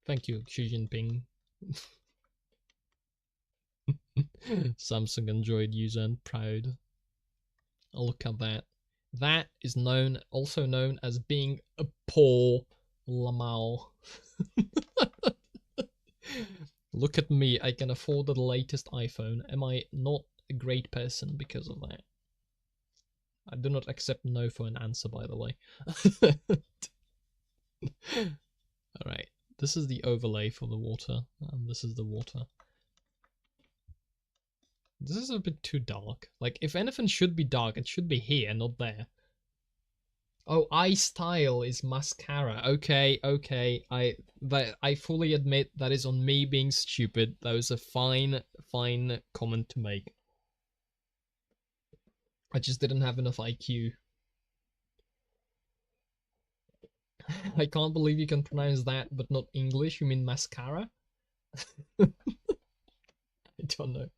[SPEAKER 1] Thank you, Xi Jinping. Samsung Android user and proud. Oh, look at that. That is also known as being a poor Lamau. Look at me, I can afford the latest iPhone. Am I not a great person because of that? I do not accept no for an answer, by the way. Alright, this is the overlay for the water, and this is the water. This is a bit too dark. Like, if anything should be dark, it should be here, not there. Oh, iStyle is mascara. Okay. I fully admit that is on me being stupid. That was a fine comment to make. I just didn't have enough IQ. I can't believe you can pronounce that, but not English. You mean mascara? I don't know.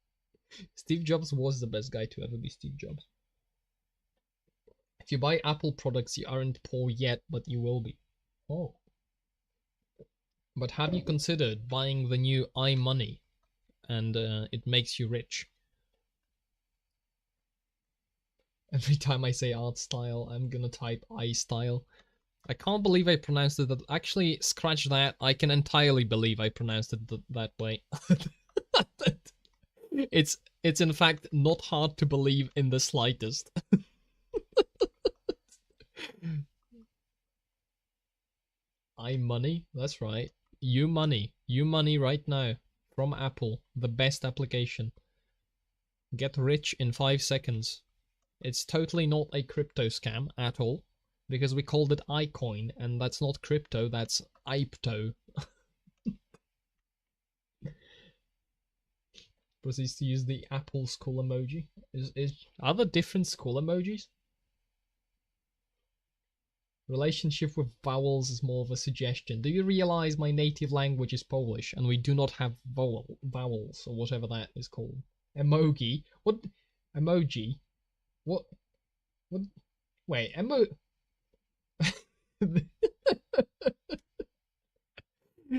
[SPEAKER 1] Steve Jobs was the best guy to ever be Steve Jobs. If you buy Apple products, you aren't poor yet, but you will be. Oh. But have you considered buying the new iMoney? And it makes you rich. Every time I say art style, I'm gonna type iStyle. I can't believe I pronounced it that. Actually, scratch that. I can entirely believe I pronounced it that way. It's in fact not hard to believe in the slightest. iMoney, that's right. You money right now from Apple, the best application. Get rich in 5 seconds. It's totally not a crypto scam at all, because we called it iCoin, and that's not crypto, that's IPTO. Proceeds to use the Apple skull emoji. Are there different skull emojis? Relationship with vowels is more of a suggestion. Do you realize my native language is Polish and we do not have vowels or whatever that is called? Emoji? What? Emoji? What? What? Wait,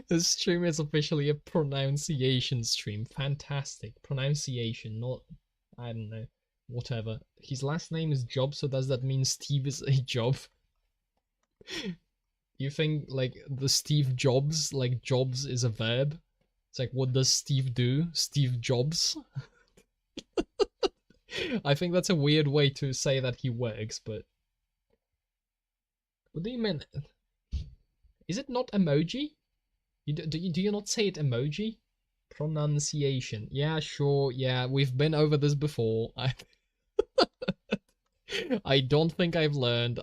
[SPEAKER 1] This stream is officially a pronunciation stream. Fantastic. Pronunciation, not, I don't know, whatever. His last name is Job, so does that mean Steve is a job? You think, like, the Steve Jobs, like, Jobs is a verb? It's like, what does Steve do? Steve Jobs? I think that's a weird way to say that he works, but... What do you mean? Is it not emoji? Do you not say it emoji? Pronunciation. Yeah, sure. Yeah, we've been over this before. I don't think I've learned.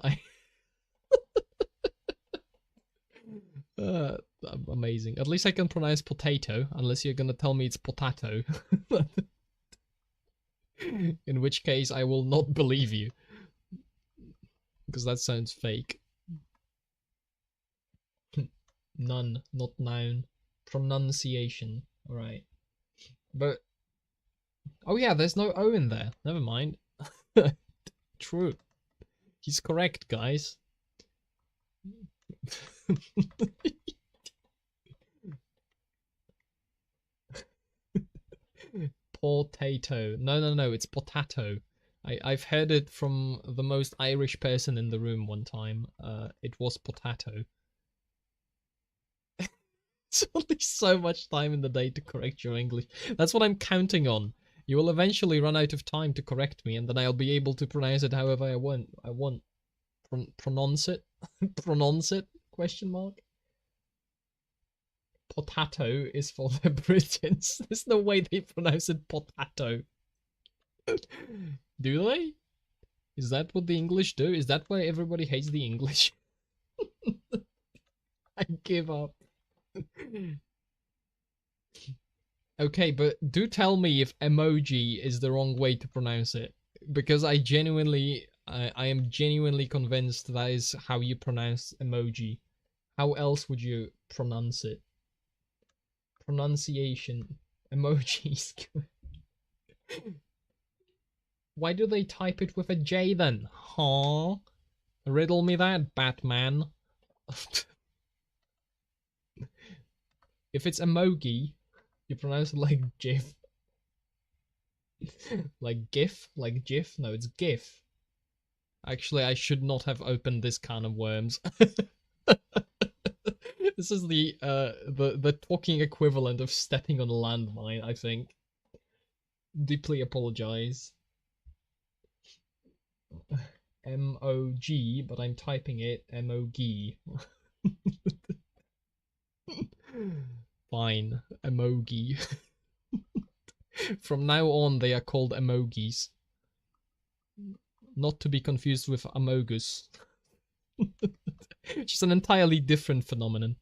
[SPEAKER 1] Amazing. At least I can pronounce potato, unless you're gonna tell me it's potato. In which case, I will not believe you. Because that sounds fake. None, not noun. Pronunciation. Alright. But... Oh yeah, there's no O in there. Never mind. True. He's correct, guys. Potato. No, it's potato. I've heard it from the most Irish person in the room one time. It was potato. It's only so much time in the day to correct your English. That's what I'm counting on. You will eventually run out of time to correct me, and then I'll be able to pronounce it however I want. Pronounce it? Pronounce it? Question mark? Potato is for the Britons. There's no way they pronounce it potato. Do they? Is that what the English do? Is that why everybody hates the English? I give up. Okay, but do tell me if emoji is the wrong way to pronounce it, because I am genuinely convinced that is how you pronounce emoji. How else would you pronounce it? Pronunciation. Emojis. Why do they type it with a J then? Huh? Riddle me that, Batman. If it's emoji, you pronounce it like GIF. Like GIF? Like GIF? No, it's GIF. Actually, I should not have opened this can of worms. This is the talking equivalent of stepping on a landmine, I think. Deeply apologize. M-O-G, but I'm typing it M-O-G. Fine, emoji. From now on, they are called emojis. Not to be confused with amogus. Which is an entirely different phenomenon.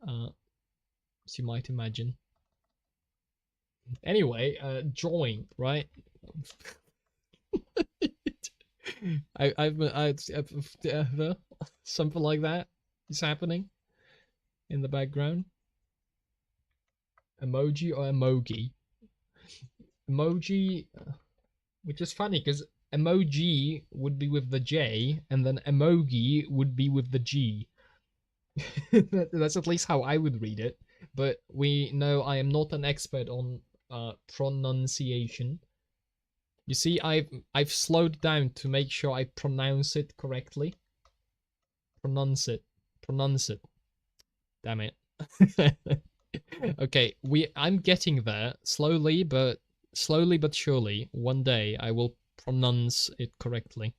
[SPEAKER 1] As you might imagine. Anyway, drawing, right? I've something like that is happening in the background. Emoji or emoji? Emoji, which is funny because emoji would be with the J, and then emoji would be with the G. That's at least how I would read it. But we know I am not an expert on pronunciation. You see, I've slowed down to make sure I pronounce it correctly. Pronounce it. Pronounce it. Damn it. Okay, I'm getting there slowly but surely. One day I will pronounce it correctly.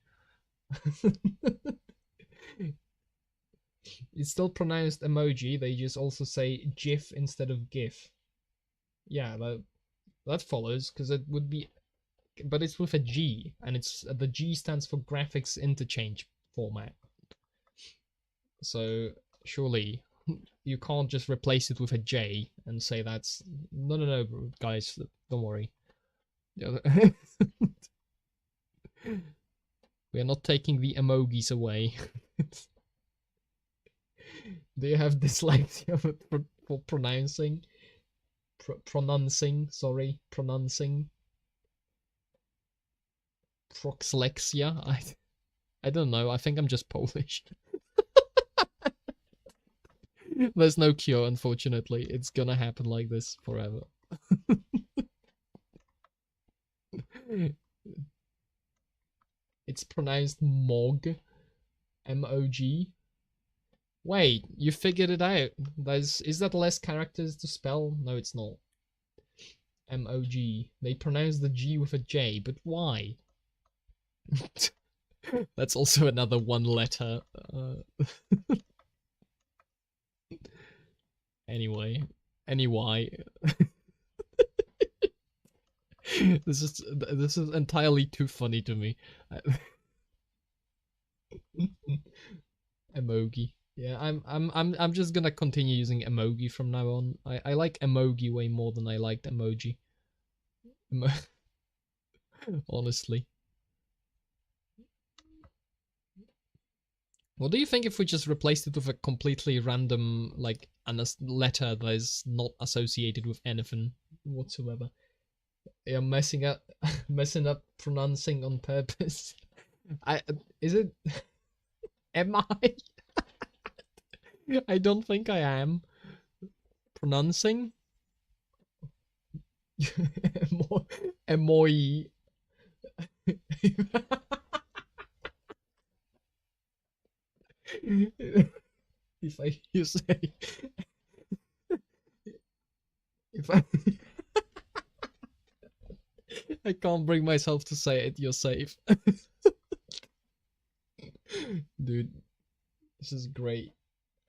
[SPEAKER 1] It's still pronounced emoji, they just also say GIF instead of GIF. Yeah, that follows, because it would be, but it's with a G, and it's the G stands for graphics interchange format. So surely you can't just replace it with a J and say that's no, guys, don't worry. We are not taking the emojis away. Do you have dyslexia for pronouncing? Pronouncing. Proxlexia? I don't know. I think I'm just Polish. There's no cure, unfortunately. It's gonna happen like this forever. It's pronounced Mog. M-O-G. Wait, you figured it out. Is that less characters to spell? No, it's not. M-O-G. They pronounce the G with a J, but why? That's also another one letter. Anyway. This is entirely too funny to me. Emoji. Yeah, I'm just gonna continue using emoji from now on. I like emoji way more than I liked emoji. Honestly. What do you think if we just replaced it with a completely random, like, a letter that is not associated with anything whatsoever? You're messing up pronouncing on purpose. Is it? Am I? I don't think I am. Pronouncing? Emoji. If you say, if I can't bring myself to say it, you're safe. Dude, this is great.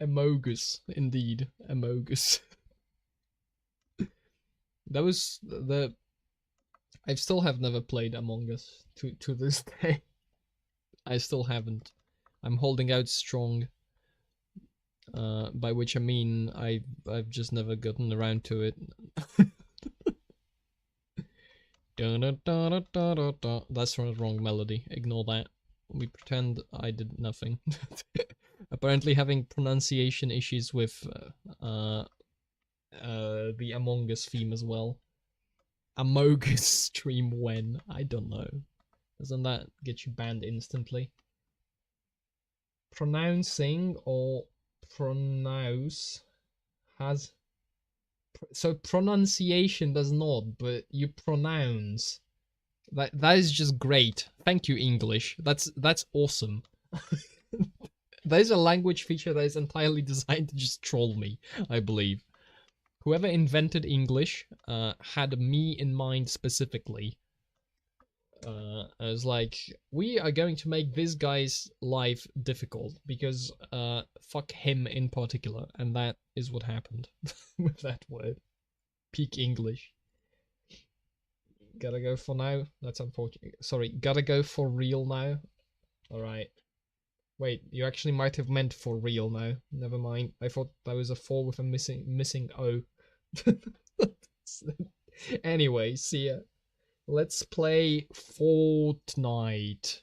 [SPEAKER 1] Amogus, indeed, Amogus. That was I still have never played Among Us to this day. I still haven't. I'm holding out strong. By which I mean I've just never gotten around to it. That's the wrong melody. Ignore that. We pretend I did nothing. Apparently having pronunciation issues with the Among Us theme as well. Amogus stream when? I don't know. Doesn't that get you banned instantly? Pronouncing or pronounce has... So pronunciation does not, but you pronounce. That is just great. Thank you, English. That's awesome. There's a language feature that is entirely designed to just troll me, I believe. Whoever invented English had me in mind specifically. I was like, we are going to make this guy's life difficult because fuck him in particular, and that is what happened with that word. Peak English. Gotta go for now. That's unfortunate. Sorry, gotta go for real now. Alright. Wait, you actually might have meant for real now. Never mind. I thought that was a 4 with a missing O. Anyway, see ya. Let's play Fortnite.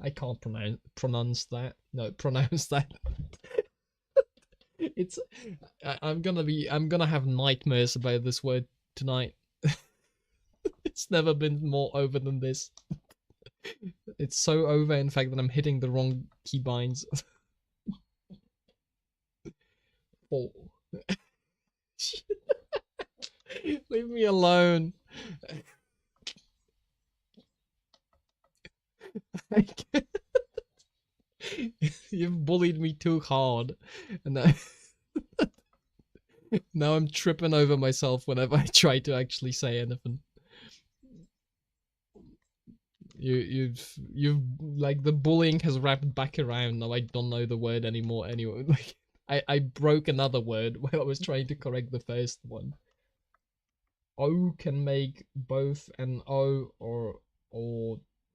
[SPEAKER 1] I can't pronounce that. No, pronounce that. It's. I'm gonna have nightmares about this word tonight. It's never been more over than this. It's so over, in fact, that I'm hitting the wrong keybinds. Oh. Leave me alone. You've bullied me too hard, and now I'm tripping over myself whenever I try to actually say anything. You've like, the bullying has wrapped back around. Now I don't know the word anymore. Anyway, like I broke another word while I was trying to correct the first one. O can make both an O or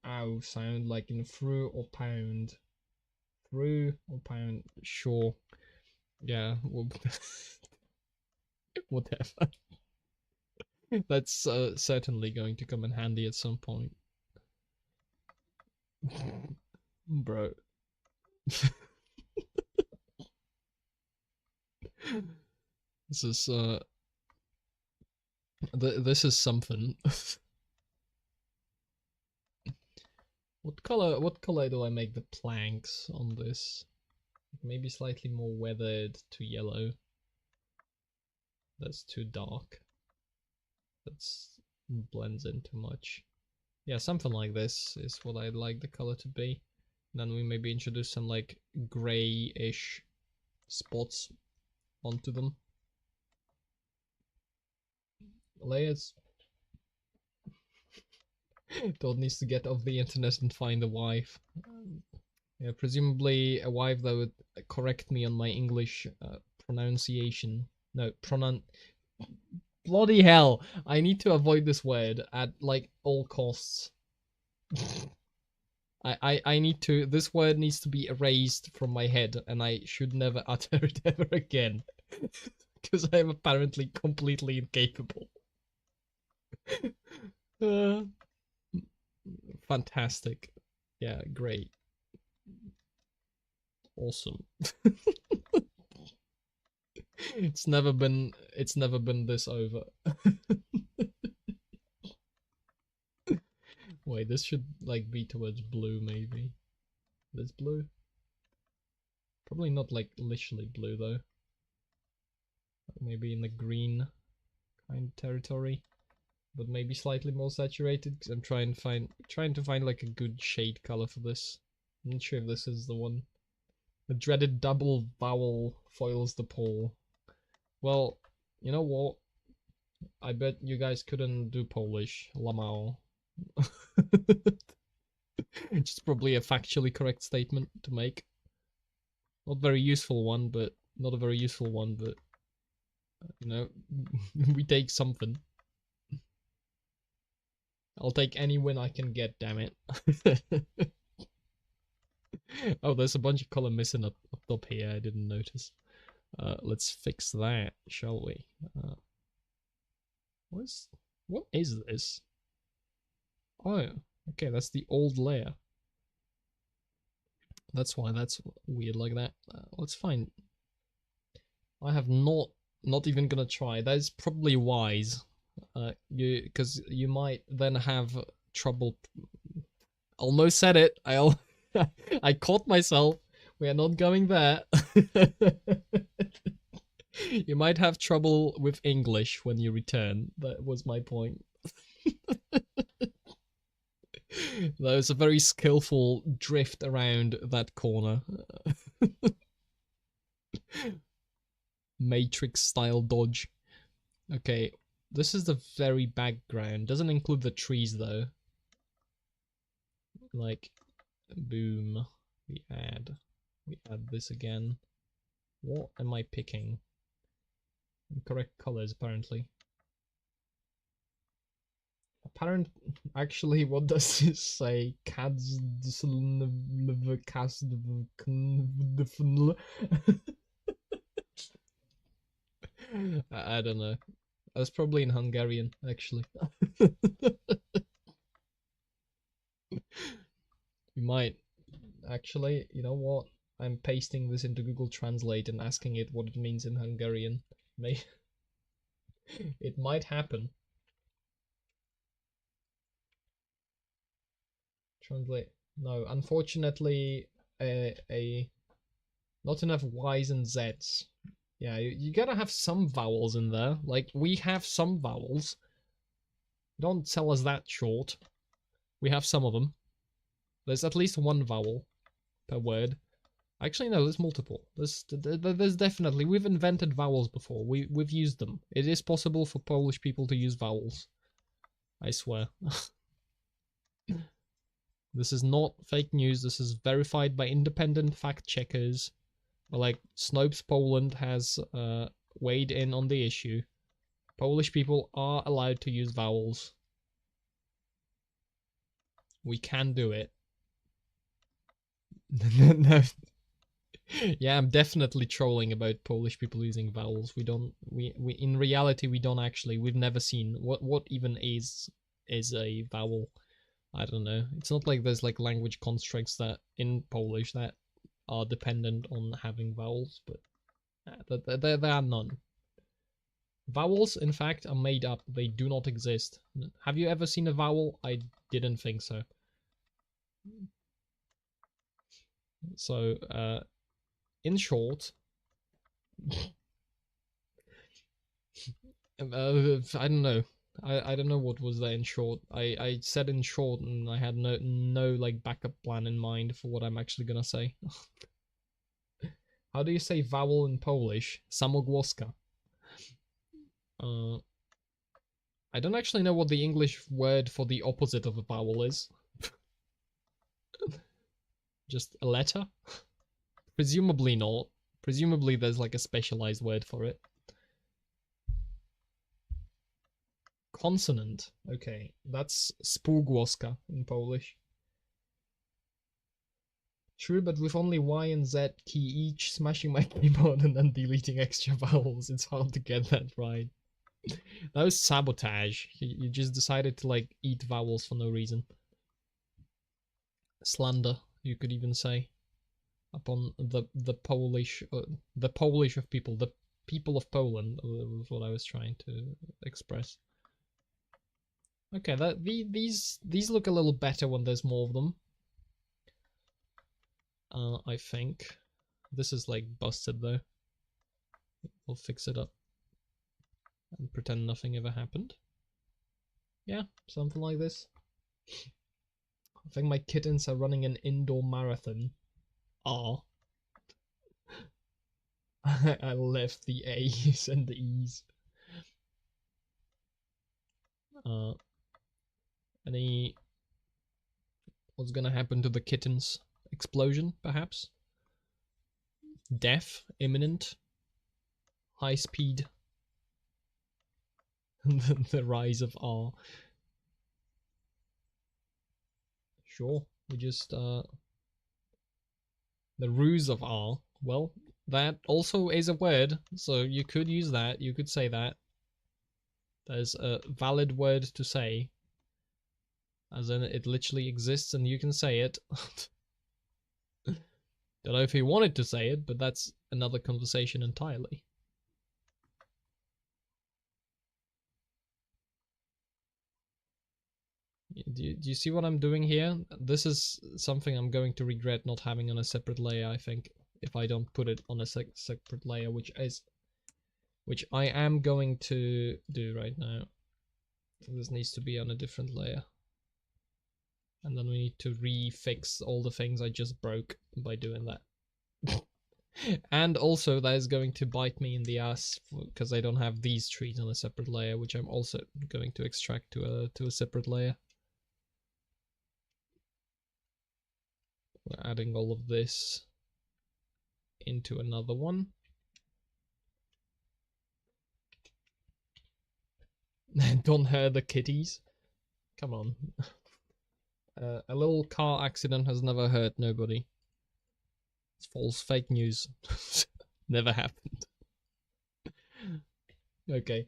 [SPEAKER 1] ow sound, like in through or pound. Through or pound, sure. Yeah, well, whatever. That's certainly going to come in handy at some point. Bro. This is this is something. What color do I make the planks on this? Maybe slightly more weathered to yellow. That's too dark. That's blends in too much. Yeah, something like this is what I'd like the color to be. Then we maybe introduce some like grey-ish spots onto them. Layers. Todd needs to get off the internet and find a wife. Yeah, presumably a wife that would correct me on my English pronunciation. No, bloody hell! I need to avoid this word at like all costs. I need to. This word needs to be erased from my head, and I should never utter it ever again, because I am apparently completely incapable. Fantastic. Yeah, great. Awesome. It's never been this over. Wait, this should like be towards blue maybe. This blue? Probably not like literally blue though. Maybe in the green kind of territory. But maybe slightly more saturated, because I'm trying to find like a good shade color for this. I'm not sure if this is the one. The dreaded double vowel foils the pole. Well, you know what? I bet you guys couldn't do Polish. Lamao. It's probably a factually correct statement to make. Not very useful one, but not a very useful one, but you know, we take something. I'll take any win I can get, damn it. Oh, there's a bunch of color missing up top here, I didn't notice. Let's fix that, shall we? What is this? Oh, okay, that's the old layer. That's why that's weird like that. Let's find. I have not even gonna try. That is probably wise. Because you might then have trouble. Almost said it. I caught myself. We are not going there. You might have trouble with English when you return. That was my point. That was a very skillful drift around that corner. Matrix style dodge. Okay, this is the very background. Doesn't include the trees though. Like, boom. We add this again. What am I picking? Incorrect colors, apparently. Actually, what does this say? Cads. I don't know. That's probably in Hungarian, actually. We might. Actually, you know what? I'm pasting this into Google Translate and asking it what it means in Hungarian. It might happen. Translate. No, unfortunately, not enough Y's and Z's. Yeah, you gotta have some vowels in there. Like, we have some vowels. Don't sell us that short. We have some of them. There's at least one vowel per word. Actually, no, there's multiple. There's definitely... We've invented vowels before. We've used them. It is possible for Polish people to use vowels. I swear. This is not fake news. This is verified by independent fact checkers. Like, Snopes Poland has weighed in on the issue. Polish people are allowed to use vowels. We can do it. No. Yeah, I'm definitely trolling about Polish people using vowels. We in reality we don't actually. We've never seen what even is a vowel. I don't know. It's not like there's like language constructs that in Polish that are dependent on having vowels, but there are none. Vowels, in fact, are made up. They do not exist. Have you ever seen a vowel? I didn't think so. So, in short, I don't know. I don't know what was there in short. I said in short, and I had no like backup plan in mind for what I'm actually gonna say. How do you say vowel in Polish? Samogłoska. I don't actually know what the English word for the opposite of a vowel is. Just a letter? Presumably not. Presumably there's like a specialized word for it. Consonant. Okay, that's spółgłoska in Polish. True, but with only Y and Z key each, smashing my keyboard and then deleting extra vowels, it's hard to get that right. That was sabotage. You just decided to like eat vowels for no reason. Slander, you could even say, upon the Polish of people, the people of Poland was what I was trying to express. Okay, these look a little better when there's more of them. I think this is like busted though. We'll fix it up and pretend nothing ever happened. Yeah, something like this. I think my kittens are running an indoor marathon. Ah. I left the A's and the E's. What's gonna happen to the kittens? Explosion, perhaps? Death, imminent. High speed. The rise of R. Sure, we just, the ruse of R. Well, that also is a word, so you could use that, you could say that. There's a valid word to say. As in, it literally exists and you can say it. Don't know if he wanted to say it, but that's another conversation entirely. Do you see what I'm doing here? This is something I'm going to regret not having on a separate layer, I think, if I don't put it on a separate layer, which I am going to do right now. This needs to be on a different layer. And then we need to refix all the things I just broke by doing that. And also that is going to bite me in the ass because I don't have these trees on a separate layer, which I'm also going to extract to a separate layer. We're adding all of this into another one. Don't hurt the kitties. Come on. A little car accident has never hurt nobody. It's false, fake news. Never happened. Okay.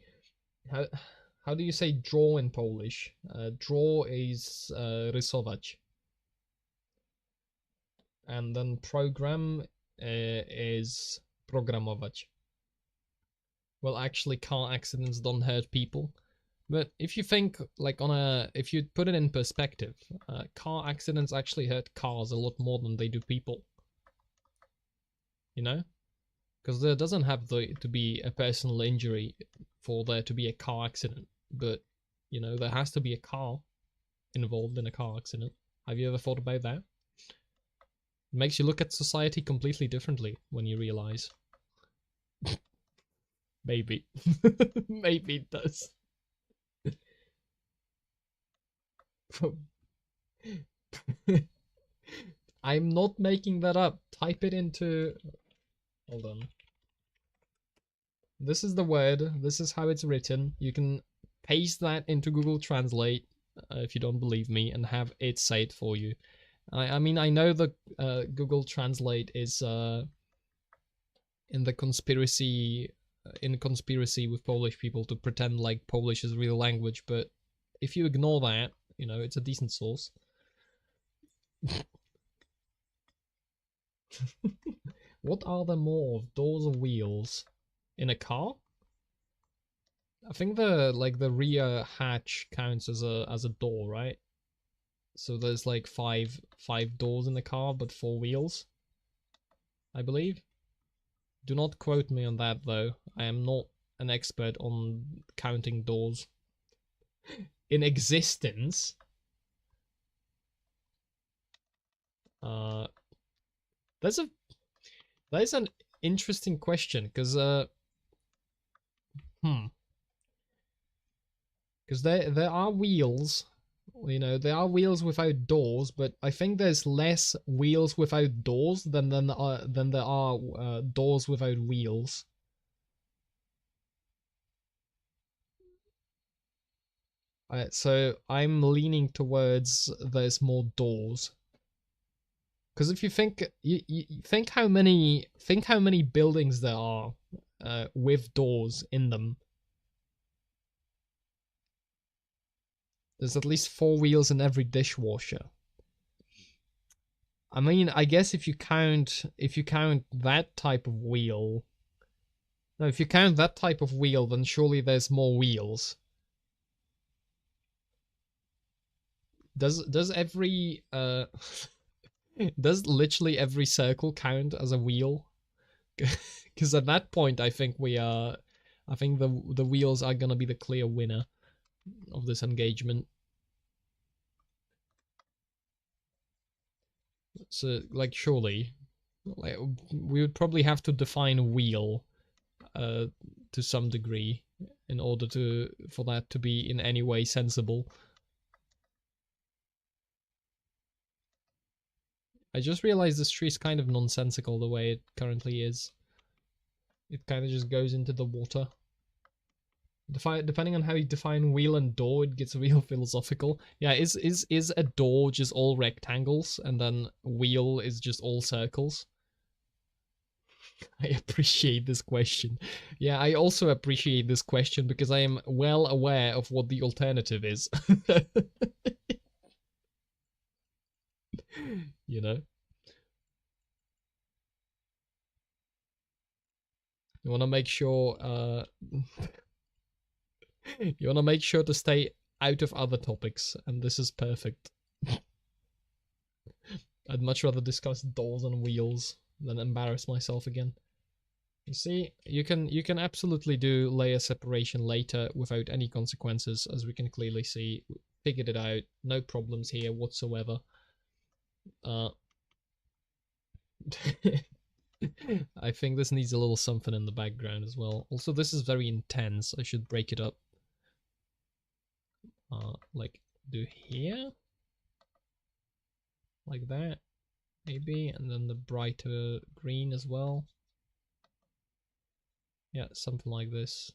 [SPEAKER 1] How do you say draw in Polish? Draw is rysować. And then program is programować. Well, actually, car accidents don't hurt people. But if you think like if you put it in perspective, car accidents actually hurt cars a lot more than they do people. You know, because there doesn't have to be a personal injury for there to be a car accident, but you know there has to be a car involved in a car accident. Have you ever thought about that? It makes you look at society completely differently when you realize. Maybe. Maybe it does. I'm not making that up. Type it into... Hold on. This is the word. This is how it's written. You can paste that into Google Translate if you don't believe me and have it say it for you. I mean, I know that Google Translate is in the conspiracy with Polish people to pretend like Polish is real language, but if you ignore that, you know, it's a decent source. What are there more of, doors or wheels in a car? I think the rear hatch counts as a door, right? So there's like five doors in the car, but 4 wheels, I believe. Do not quote me on that though. I am not an expert on counting doors in existence. That's an interesting question because because there are wheels, you know, there are wheels without doors, but I think there's less wheels without doors than there are doors without wheels. So I'm leaning towards there's more doors. Because if you think you think how many buildings there are with doors in them. There's at least 4 wheels in every dishwasher. I mean, I guess if you count that type of wheel. No, if you count that type of wheel, then surely there's more wheels. Does every does literally every circle count as a wheel? Because at that point, I think the wheels are gonna be the clear winner of this engagement. So, like, surely, like, we would probably have to define wheel, to some degree, in order for that to be in any way sensible. I just realized this tree is kind of nonsensical the way it currently is. It kind of just goes into the water. Depending on how you define wheel and door, it gets real philosophical. Yeah, is a door just all rectangles and then wheel is just all circles? I appreciate this question. Yeah, I also appreciate this question because I am well aware of what the alternative is. You know? You want to make sure you want to make sure to stay out of other topics, and this is perfect. I'd much rather discuss doors and wheels than embarrass myself again. You see, you can absolutely do layer separation later without any consequences, as we can clearly see. We figured it out, no problems here whatsoever. I think this needs a little something in the background as well. Also, this is very intense. I should break it up. Like do here, like that, maybe, and then the brighter green as well. Yeah, something like this.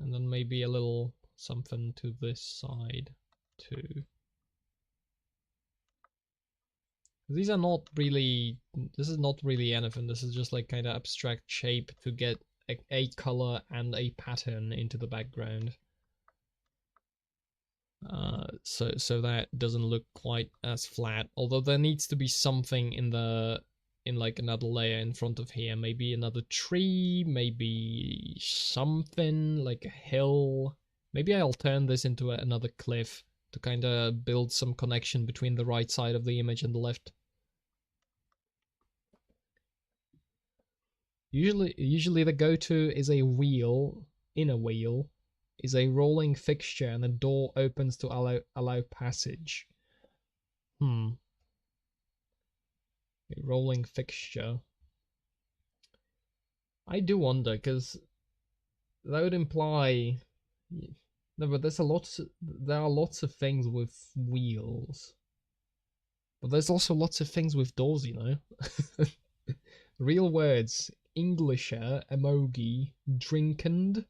[SPEAKER 1] And then maybe a little something to this side too. These are not really, this is not really anything. This is just like kind of abstract shape to get a color and a pattern into the background. So that doesn't look quite as flat, although there needs to be something in the in like another layer in front of here. Maybe another tree, maybe something like a hill. Maybe I'll turn this into another cliff to kind of build some connection between the right side of the image and the left. Usually the go-to is a wheel. In a wheel is a rolling fixture and a door opens to allow passage. A rolling fixture. I do wonder, because that would imply... No, but there are lots of things with wheels. But there's also lots of things with doors, you know? Real words. Englisher, emoji, drinkend,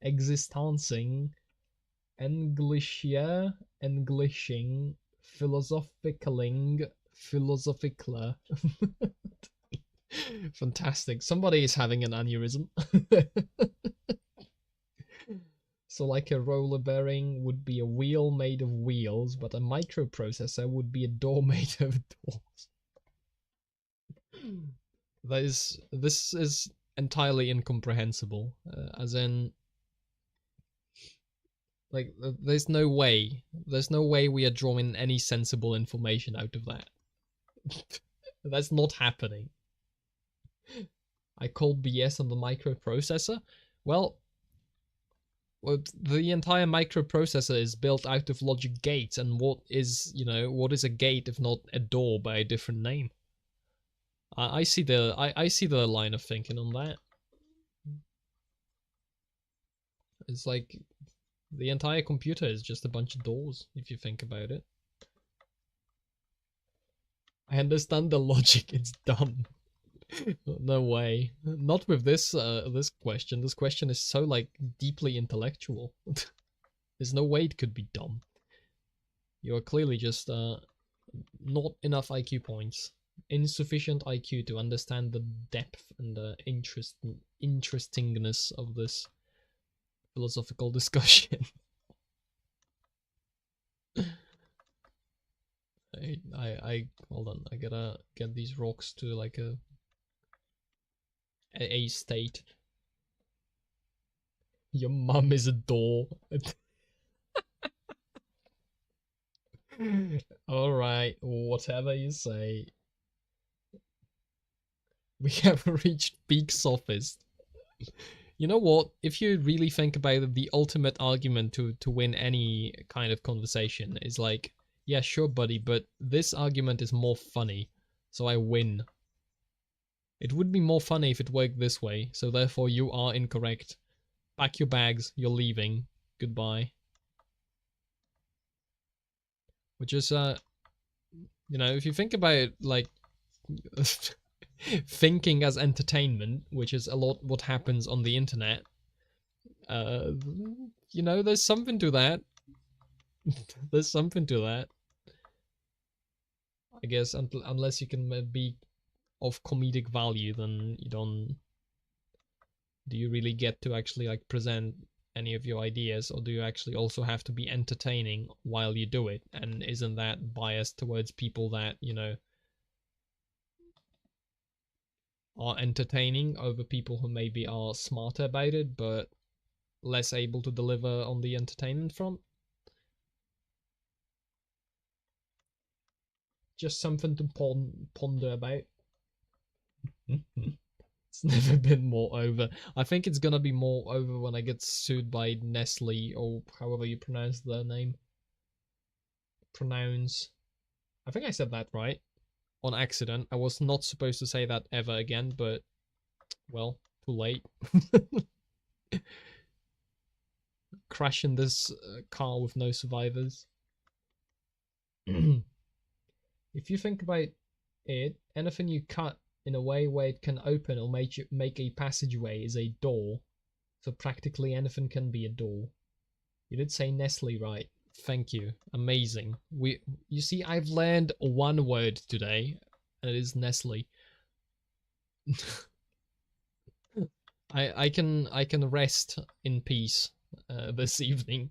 [SPEAKER 1] existancing, Englisher, Englishing, philosophicaling, philosophicler. Fantastic. Somebody is having an aneurysm. So like a roller bearing would be a wheel made of wheels, but a microprocessor would be a door made of doors. This is entirely incomprehensible. As in, like, there's no way we are drawing any sensible information out of that. That's not happening. I called BS on the microprocessor. Well, the entire microprocessor is built out of logic gates, and what is a gate if not a door by a different name? I see the line of thinking on that. It's like the entire computer is just a bunch of doors, if you think about it. I understand the logic, it's dumb. No way. Not with this this question. This question is so like deeply intellectual. There's no way it could be dumb. You are clearly just not enough IQ points. Insufficient IQ to understand the depth and the interestingness of this philosophical discussion. I hold on, I gotta get these rocks to like a state. Your mum is a door. Alright, whatever you say. We have reached peak sophist. You know what? If you really think about it, the ultimate argument to win any kind of conversation is like, yeah, sure, buddy, but this argument is more funny, so I win. It would be more funny if it worked this way, so therefore you are incorrect. Pack your bags, you're leaving. Goodbye. Which is, if you think about it, like, thinking as entertainment, which is a lot what happens on the internet, there's something to that. There's something to that. I guess unless you can be of comedic value, then you don't... Do you really get to actually like present any of your ideas, or do you actually also have to be entertaining while you do it? And isn't that biased towards people that, are entertaining over people who maybe are smarter about it but less able to deliver on the entertainment front? Just something to ponder about. It's never been more over. I think it's gonna be more over when I get sued by Nestle, or however you pronounce their name. I think I said that right. On accident. I was not supposed to say that ever again, but, well, too late. Crashing this car with no survivors. If you think about it, anything you cut in a way where it can open or make a passageway is a door. So practically anything can be a door. You did say Nestle right. Thank you. Amazing. You see, I've learned one word today, and it is Nestle. I can rest in peace this evening,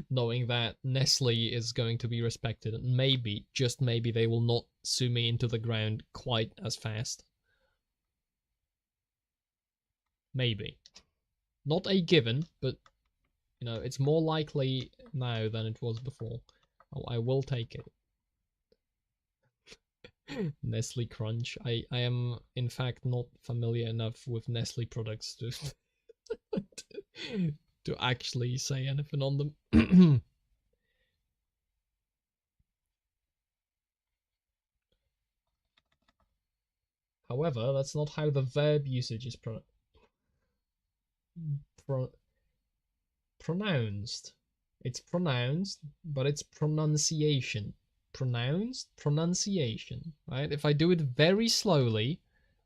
[SPEAKER 1] knowing that Nestle is going to be respected, and maybe, just maybe, they will not sue me into the ground quite as fast. Maybe. Not a given, but, you know, it's more likely now than it was before. Oh, I will take it. Nestle Crunch. I am, in fact, not familiar enough with Nestle products to to actually say anything on them. However, that's not how the verb usage is pronounced. It's pronounced, but it's pronunciation. Pronounced, pronunciation, right? If I do it very slowly,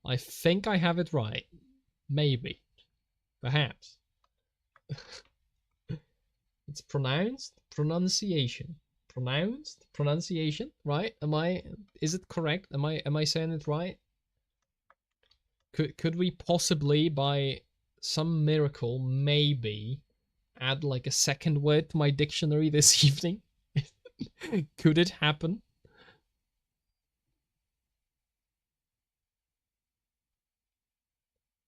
[SPEAKER 1] I think I have it right. Maybe. Perhaps. It's pronounced, pronunciation. Pronounced, pronunciation, right? Is it correct? Am I saying it right? Could we possibly, by some miracle, maybe add like a second word to my dictionary this evening? Could it happen?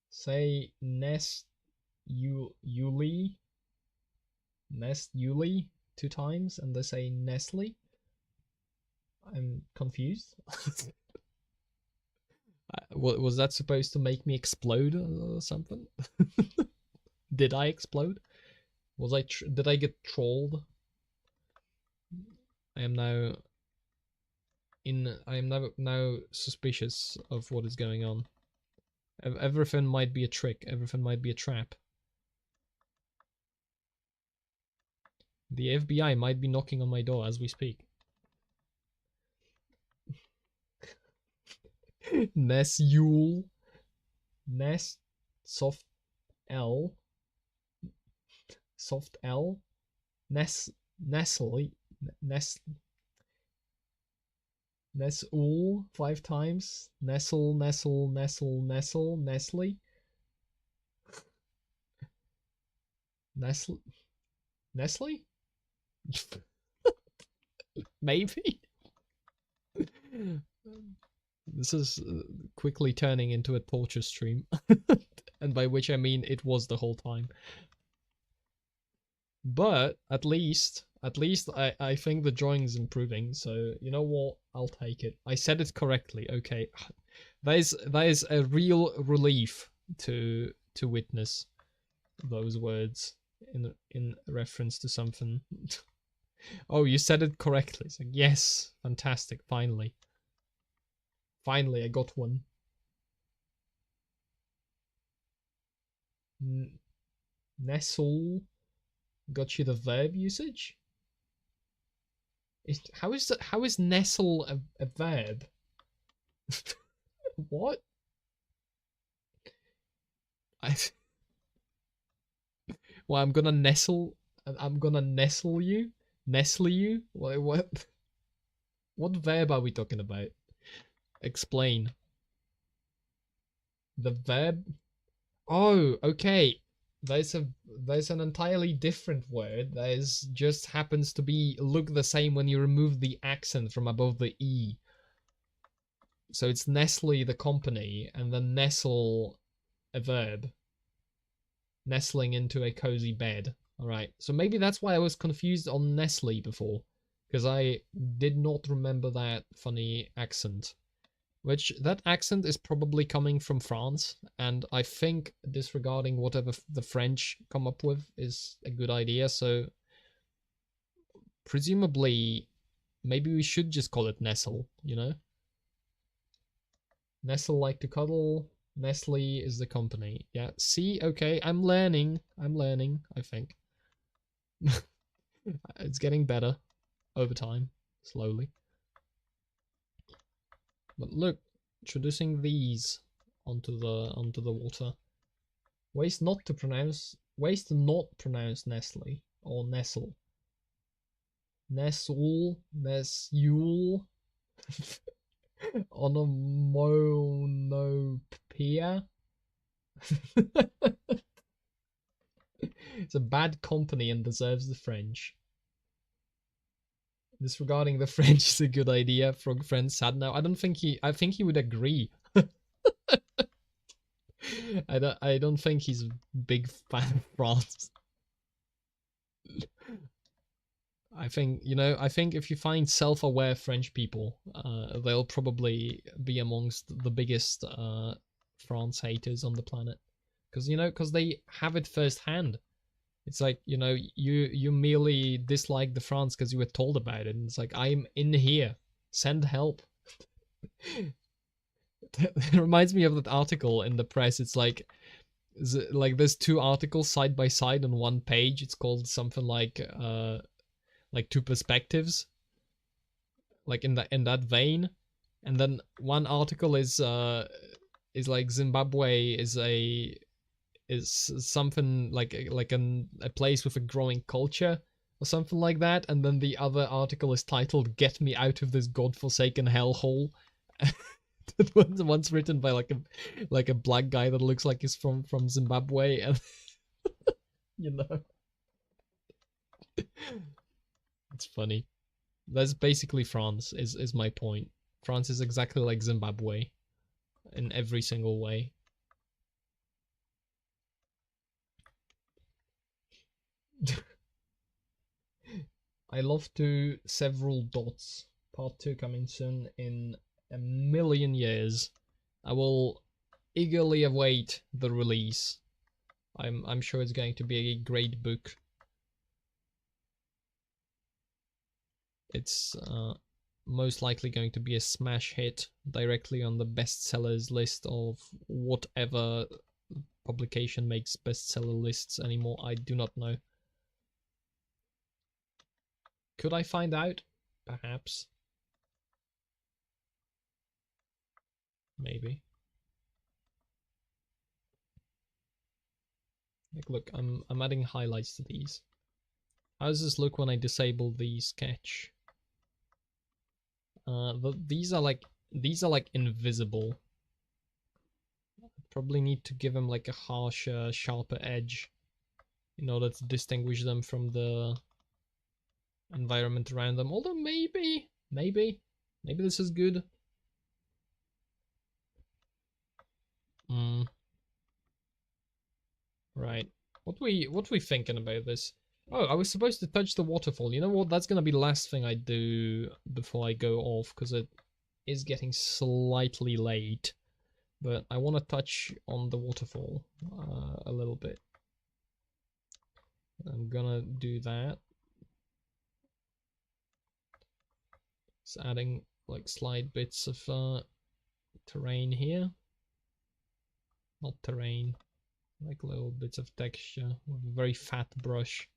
[SPEAKER 1] Say Nest Yuli 2 times and they say Nestle. I'm confused. Was that supposed to make me explode or something? Did I explode? Did I get trolled? I am now now suspicious of what is going on. Everything might be a trick. Everything might be a trap. The FBI might be knocking on my door as we speak. Ness Yule. Ness Soft L. Soft L. Nestle. Nestle 5 times. Nestle. Nestle. Nestle? Maybe? This is quickly turning into a torture stream. And by which I mean it was the whole time. But at least I think the drawing is improving, so you know what? I'll take it. I said it correctly. Okay. That is a real relief to witness those words in reference to something. Oh, you said it correctly. It's like, yes, fantastic, finally. Finally, I got one. Nestle got you the verb usage? How is nestle a verb? What? Well, I'm gonna nestle you? Nestle you? What verb are we talking about? Explain. The verb? Oh, okay. There's an entirely different word that is just happens to be look the same when you remove the accent from above the E. So it's Nestle the company and then nestle a verb. Nestling into a cozy bed. Alright, so maybe that's why I was confused on Nestle before. Because I did not remember that funny accent. Which, that accent is probably coming from France, and I think disregarding whatever the French come up with is a good idea, so presumably maybe we should just call it Nestle, you know? Nestle like to cuddle, Nestle is the company. Yeah, see, okay, I'm learning, I think. It's getting better over time, slowly. But look, introducing these onto the water. Waste not to pronounce Nestle or Nestle. Nestle, Nesule, onomatopoeia. It's a bad company and deserves the French. Disregarding the French is a good idea. Frog friend sad now. I think he would agree. I don't think he's a big fan of France. I think, I think if you find self-aware French people, they'll probably be amongst the biggest France haters on the planet. Because they have it firsthand. It's like, you merely dislike the France because you were told about it. And it's like, I'm in here. Send help. It reminds me of that article in the press. It's like there's two articles side by side on one page. It's called something like two perspectives, like in that vein. And then one article is like Zimbabwe is something like a place with a growing culture or something like that. And then the other article is titled "Get Me Out of This Godforsaken Hellhole." That was once written by like a black guy that looks like he's from Zimbabwe, and you know, it's funny. That's basically France. Is my point. France is exactly like Zimbabwe in every single way. I love to several dots. Part 2 coming soon in a million years. I will eagerly await the release. I'm sure it's going to be a great book. It's most likely going to be a smash hit directly on the bestsellers list of whatever publication makes bestseller lists anymore. I do not know. Could I find out? Perhaps. Maybe. Like, look, I'm adding highlights to these. How does this look when I disable the sketch? These are like invisible. Probably need to give them like a harsher, sharper edge in order to distinguish them from the environment around them. Although maybe this is good. Right. What we thinking about this? Oh, I was supposed to touch the waterfall. You know what? That's gonna be the last thing I do before I go off, because it is getting slightly late. But I want to touch on the waterfall a little bit. I'm gonna do that. Just adding like slight bits of terrain here. Not terrain, like little bits of texture with a very fat brush.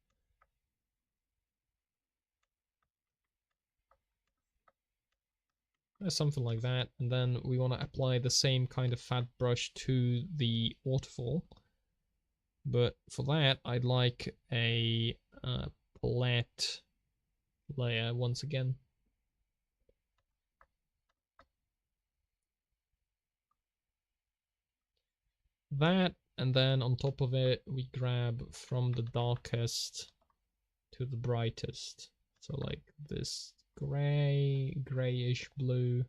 [SPEAKER 1] Something like that. And then we want to apply the same kind of fat brush to the waterfall. But for that, I'd like a palette layer once again. That, and then on top of it, we grab from the darkest to the brightest. So like this grayish blue.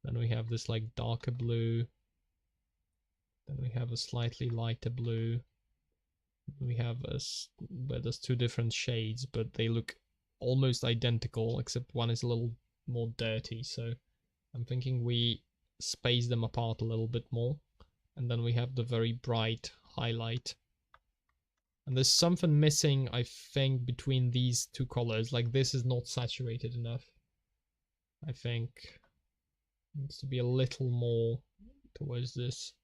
[SPEAKER 1] Then we have this like darker blue. Then we have a slightly lighter blue. We have where there's two different shades, but they look almost identical, except one is a little more dirty. So I'm thinking we space them apart a little bit more. And then we have the very bright highlight. And there's something missing, I think, between these two colors. Like, this is not saturated enough. I think it needs to be a little more towards this.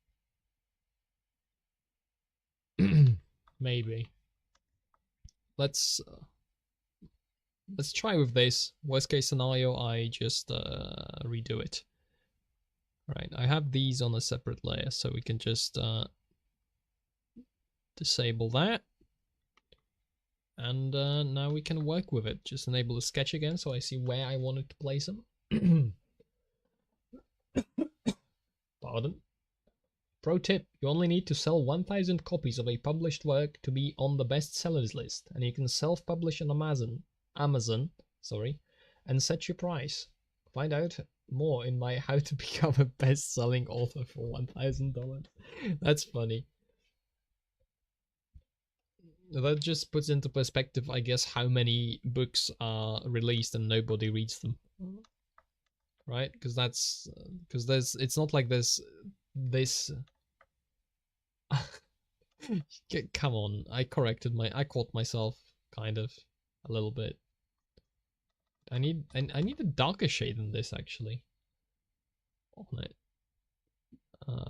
[SPEAKER 1] Maybe. Let's try with this. Worst case scenario, I just redo it. Right, I have these on a separate layer, so we can just disable that. And now we can work with it. Just enable the sketch again so I see where I wanted to place them. Pardon. Pro tip, you only need to sell 1,000 copies of a published work to be on the bestsellers list, and you can self-publish on Amazon, and set your price. Find out more in my How to Become a Best-Selling Author for $1,000. That's funny. That just puts into perspective, I guess, how many books are released and nobody reads them. Right? Because it's not like there's this. Come on, I caught myself kind of a little bit. I need a darker shade than this actually on it.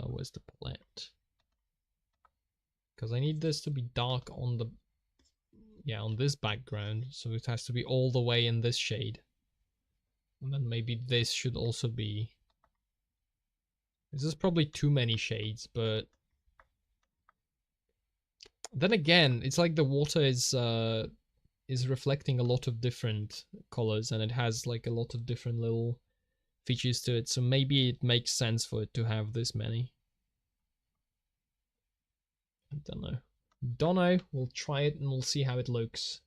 [SPEAKER 1] Where's the palette? Because I need this to be dark on the on this background, so it has to be all the way in this shade. And then maybe this should also be. This is probably too many shades, but then again, it's like the water is reflecting a lot of different colors, and it has like a lot of different little features to it, so maybe it makes sense for it to have this many. I don't know. We'll try it and we'll see how it looks.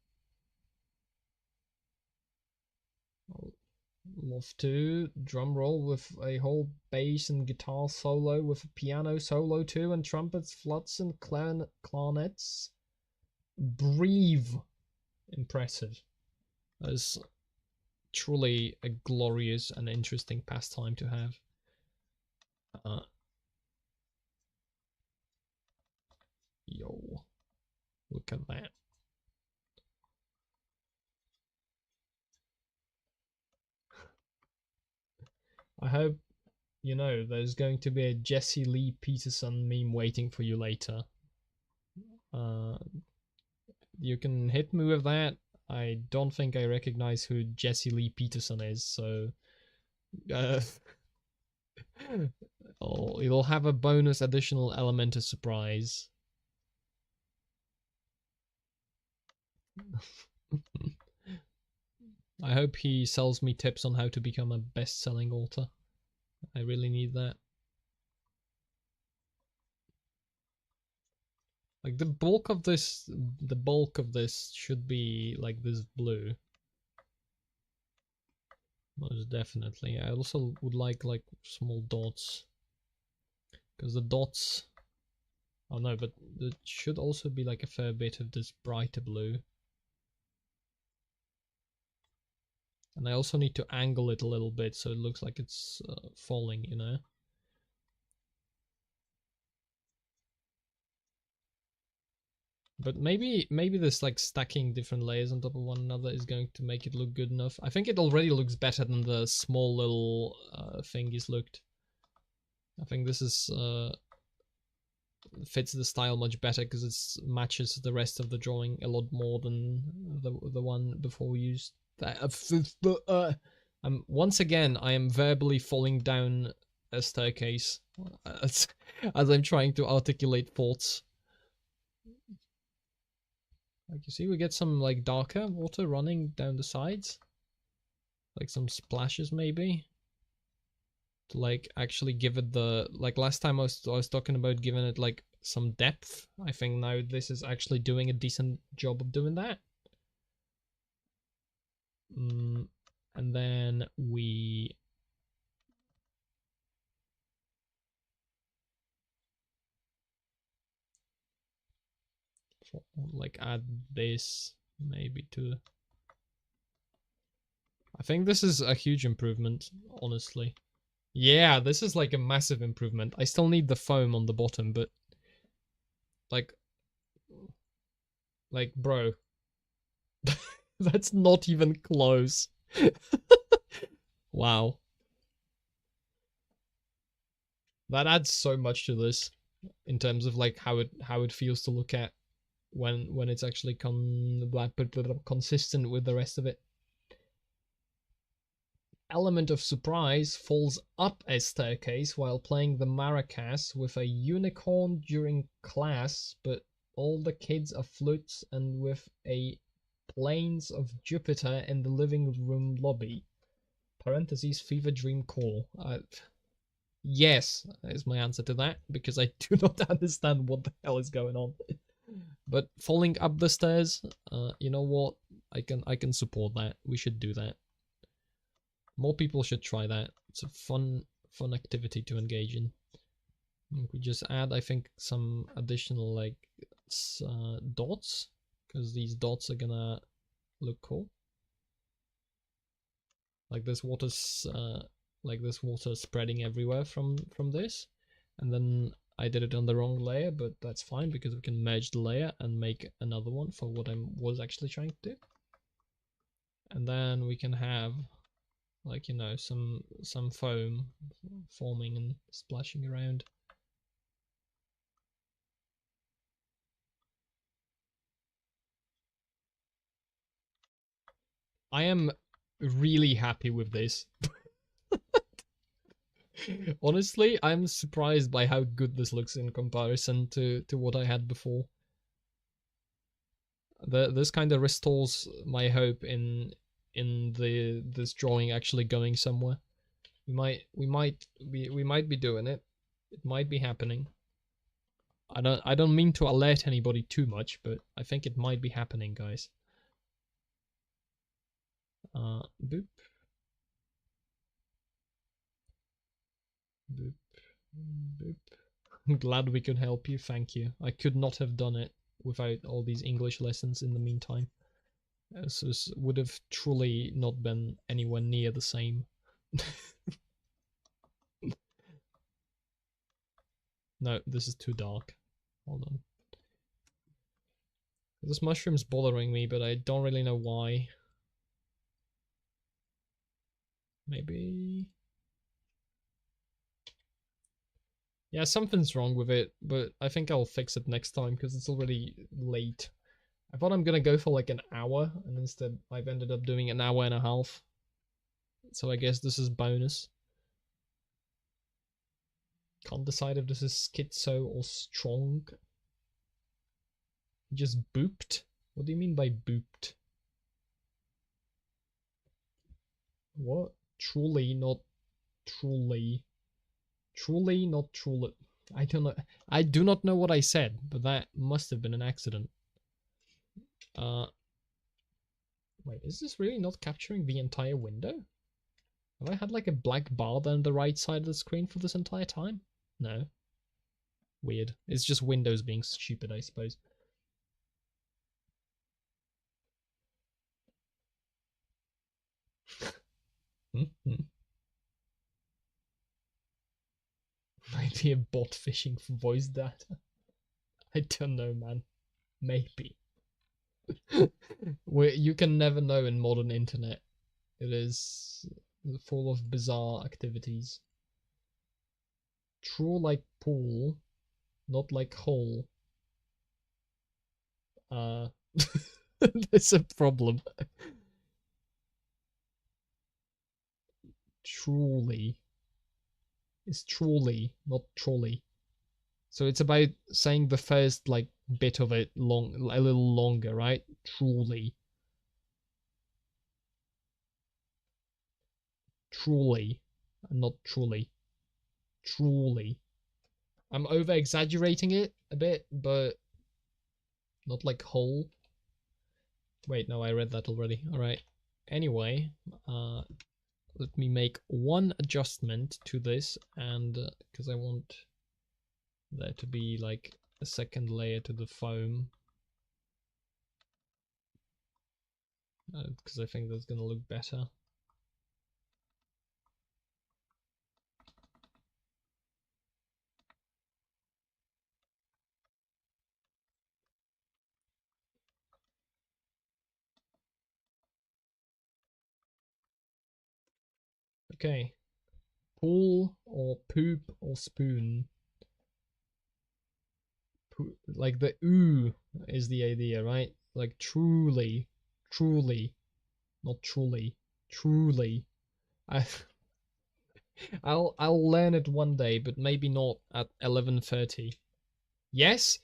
[SPEAKER 1] I'll love to drum roll with a whole bass and guitar solo with a piano solo too, and trumpets, flutes, and clarinets. Breathe. Impressive. That is truly a glorious and interesting pastime to have. Yo, look at that. I hope, there's going to be a Jesse Lee Peterson meme waiting for you later. You can hit me with that. I don't think I recognize who Jesse Lee Peterson is, so it'll have a bonus additional element of surprise. I hope he sells me tips on how to become a best-selling author. I really need that. Like the bulk of this should be like this blue. Most definitely. I also would like small dots, because the dots. Oh no, but it should also be like a fair bit of this brighter blue. And I also need to angle it a little bit so it looks like it's falling, But maybe this like stacking different layers on top of one another is going to make it look good enough. I think it already looks better than the small little thingies looked. I think this is fits the style much better because it matches the rest of the drawing a lot more than the one before we used that. Once again, I am verbally falling down a staircase as I'm trying to articulate thoughts. Like you see, we get some like darker water running down the sides, like some splashes maybe, to like actually give it the, like last time I was talking about giving it like some depth. I think now this is actually doing a decent job of doing that. And then we like add this maybe to. I think this is a huge improvement, honestly. Yeah, this is like a massive improvement. I still need the foam on the bottom, but like bro, that's not even close. Wow. That adds so much to this in terms of like how it feels to look at when it's actually consistent with the rest of it. Element of surprise falls up a staircase while playing the maracas with a unicorn during class, but all the kids are flutes, and with a planes of Jupiter in the living room lobby. Parentheses, fever dream call. Yes, is my answer to that, because I do not understand what the hell is going on. But falling up the stairs, you know what? I can support that. We should do that. More people should try that. It's a fun activity to engage in. We just add, I think, some additional like dots, because these dots are gonna look cool. Like this water's spreading everywhere from this, and then I did it on the wrong layer, but that's fine because we can merge the layer and make another one for what I was actually trying to do. And then we can have, like, you know, some foam forming and splashing around. I am really happy with this. Honestly, I'm surprised by how good this looks in comparison to what I had before. This kind of restores my hope in this drawing actually going somewhere. We might be doing it. It might be happening. I don't mean to alert anybody too much, but I think it might be happening, guys. Boop. Boop. Boop. I'm glad we could help you. Thank you. I could not have done it without all these English lessons in the meantime. This would have truly not been anywhere near the same. No, this is too dark. Hold on. This mushroom's bothering me, but I don't really know why. Maybe... Yeah, something's wrong with it, but I think I'll fix it next time because it's already late. I thought I'm gonna go for like an hour, and instead I've ended up doing an hour and a half. So I guess this is bonus. Can't decide if this is schizo or strong. Just booped? What do you mean by booped? What? Truly, not truly. Truly, not truly. I don't know. I do not know what I said, but that must have been an accident. Wait, is this really not capturing the entire window? Have I had like a black bar on the right side of the screen for this entire time? No. Weird. It's just Windows being stupid, I suppose. Might be a bot fishing for voice data. I don't know, man. Maybe. You can never know in modern internet. It is full of bizarre activities. True like pool, not like hole. There's a problem. Truly. It's truly, not trolley. So it's about saying the first like bit of it a little longer, right? Truly. Truly. Not truly. Truly. I'm over exaggerating it a bit, but not like whole. Wait, no, I read that already. Alright. Anyway, let me make one adjustment to this, and because I want there to be like a second layer to the foam, because I think that's gonna look better. Okay, pool or poop or spoon. Like the ooh is the idea, right? Like truly, truly, not truly, truly. I, I'll learn it one day, but maybe not at 11:30. Yes,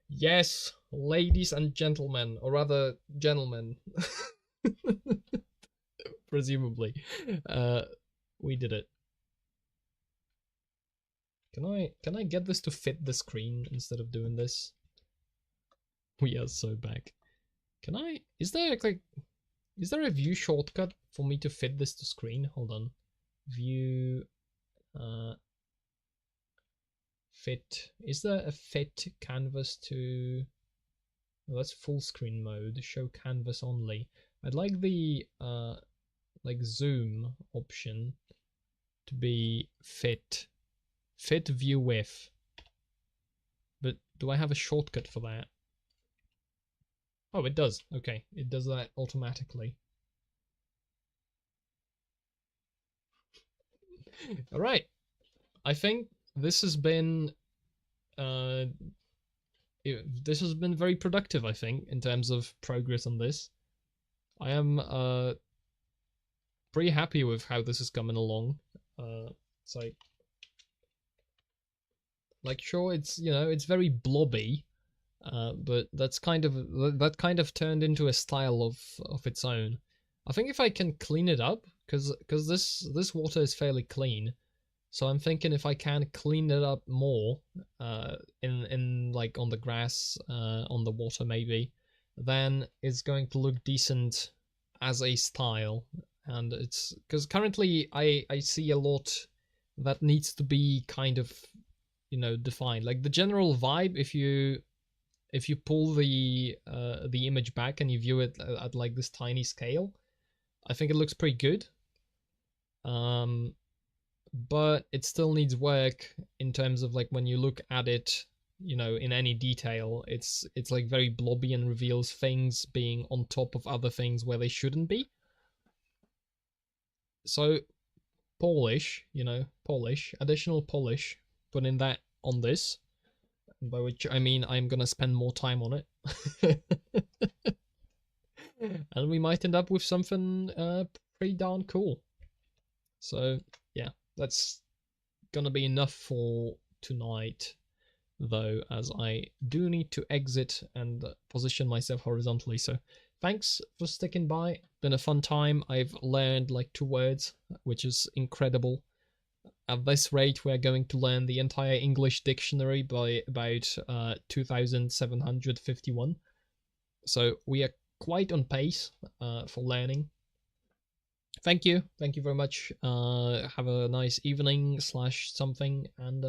[SPEAKER 1] yes, ladies and gentlemen, or rather, gentlemen. Presumably, we did it. Can I get this to fit the screen instead of doing this? We are so back. Can I? Is there like? Is there a view shortcut for me to fit this to screen. Hold on. View fit. Is there a fit canvas to... Oh, that's full screen mode. Show canvas only. I'd like the like zoom option to be fit view width. But do I have a shortcut for that? Oh, it does. Okay, it does that automatically. All right. I think this has been this has been very productive, I think, in terms of progress on this. I am pretty happy with how this is coming along. It's like sure, it's, you know, it's very blobby, but that kind of turned into a style of its own. I think if I can clean it up, because this water is fairly clean, so I'm thinking if I can clean it up more, in like on the grass, on the water maybe, then it's going to look decent as a style. And it's because currently I see a lot that needs to be kind of, you know, defined. Like the general vibe, if you pull the image back and you view it at like this tiny scale, I think it looks pretty good. But it still needs work in terms of like when you look at it, you know, in any detail, it's like very blobby and reveals things being on top of other things where they shouldn't be. So polish, you know, additional polish, putting that on this, by which I mean I'm gonna spend more time on it. And we might end up with something pretty darn cool. So yeah, that's gonna be enough for tonight, though, as I do need to exit and position myself horizontally. So thanks for sticking by. Been a fun time. I've learned like 2 words, which is incredible. At this rate, we're going to learn the entire English dictionary by about 2751. So we are quite on pace for learning. Thank you very much. Have a nice evening / something, and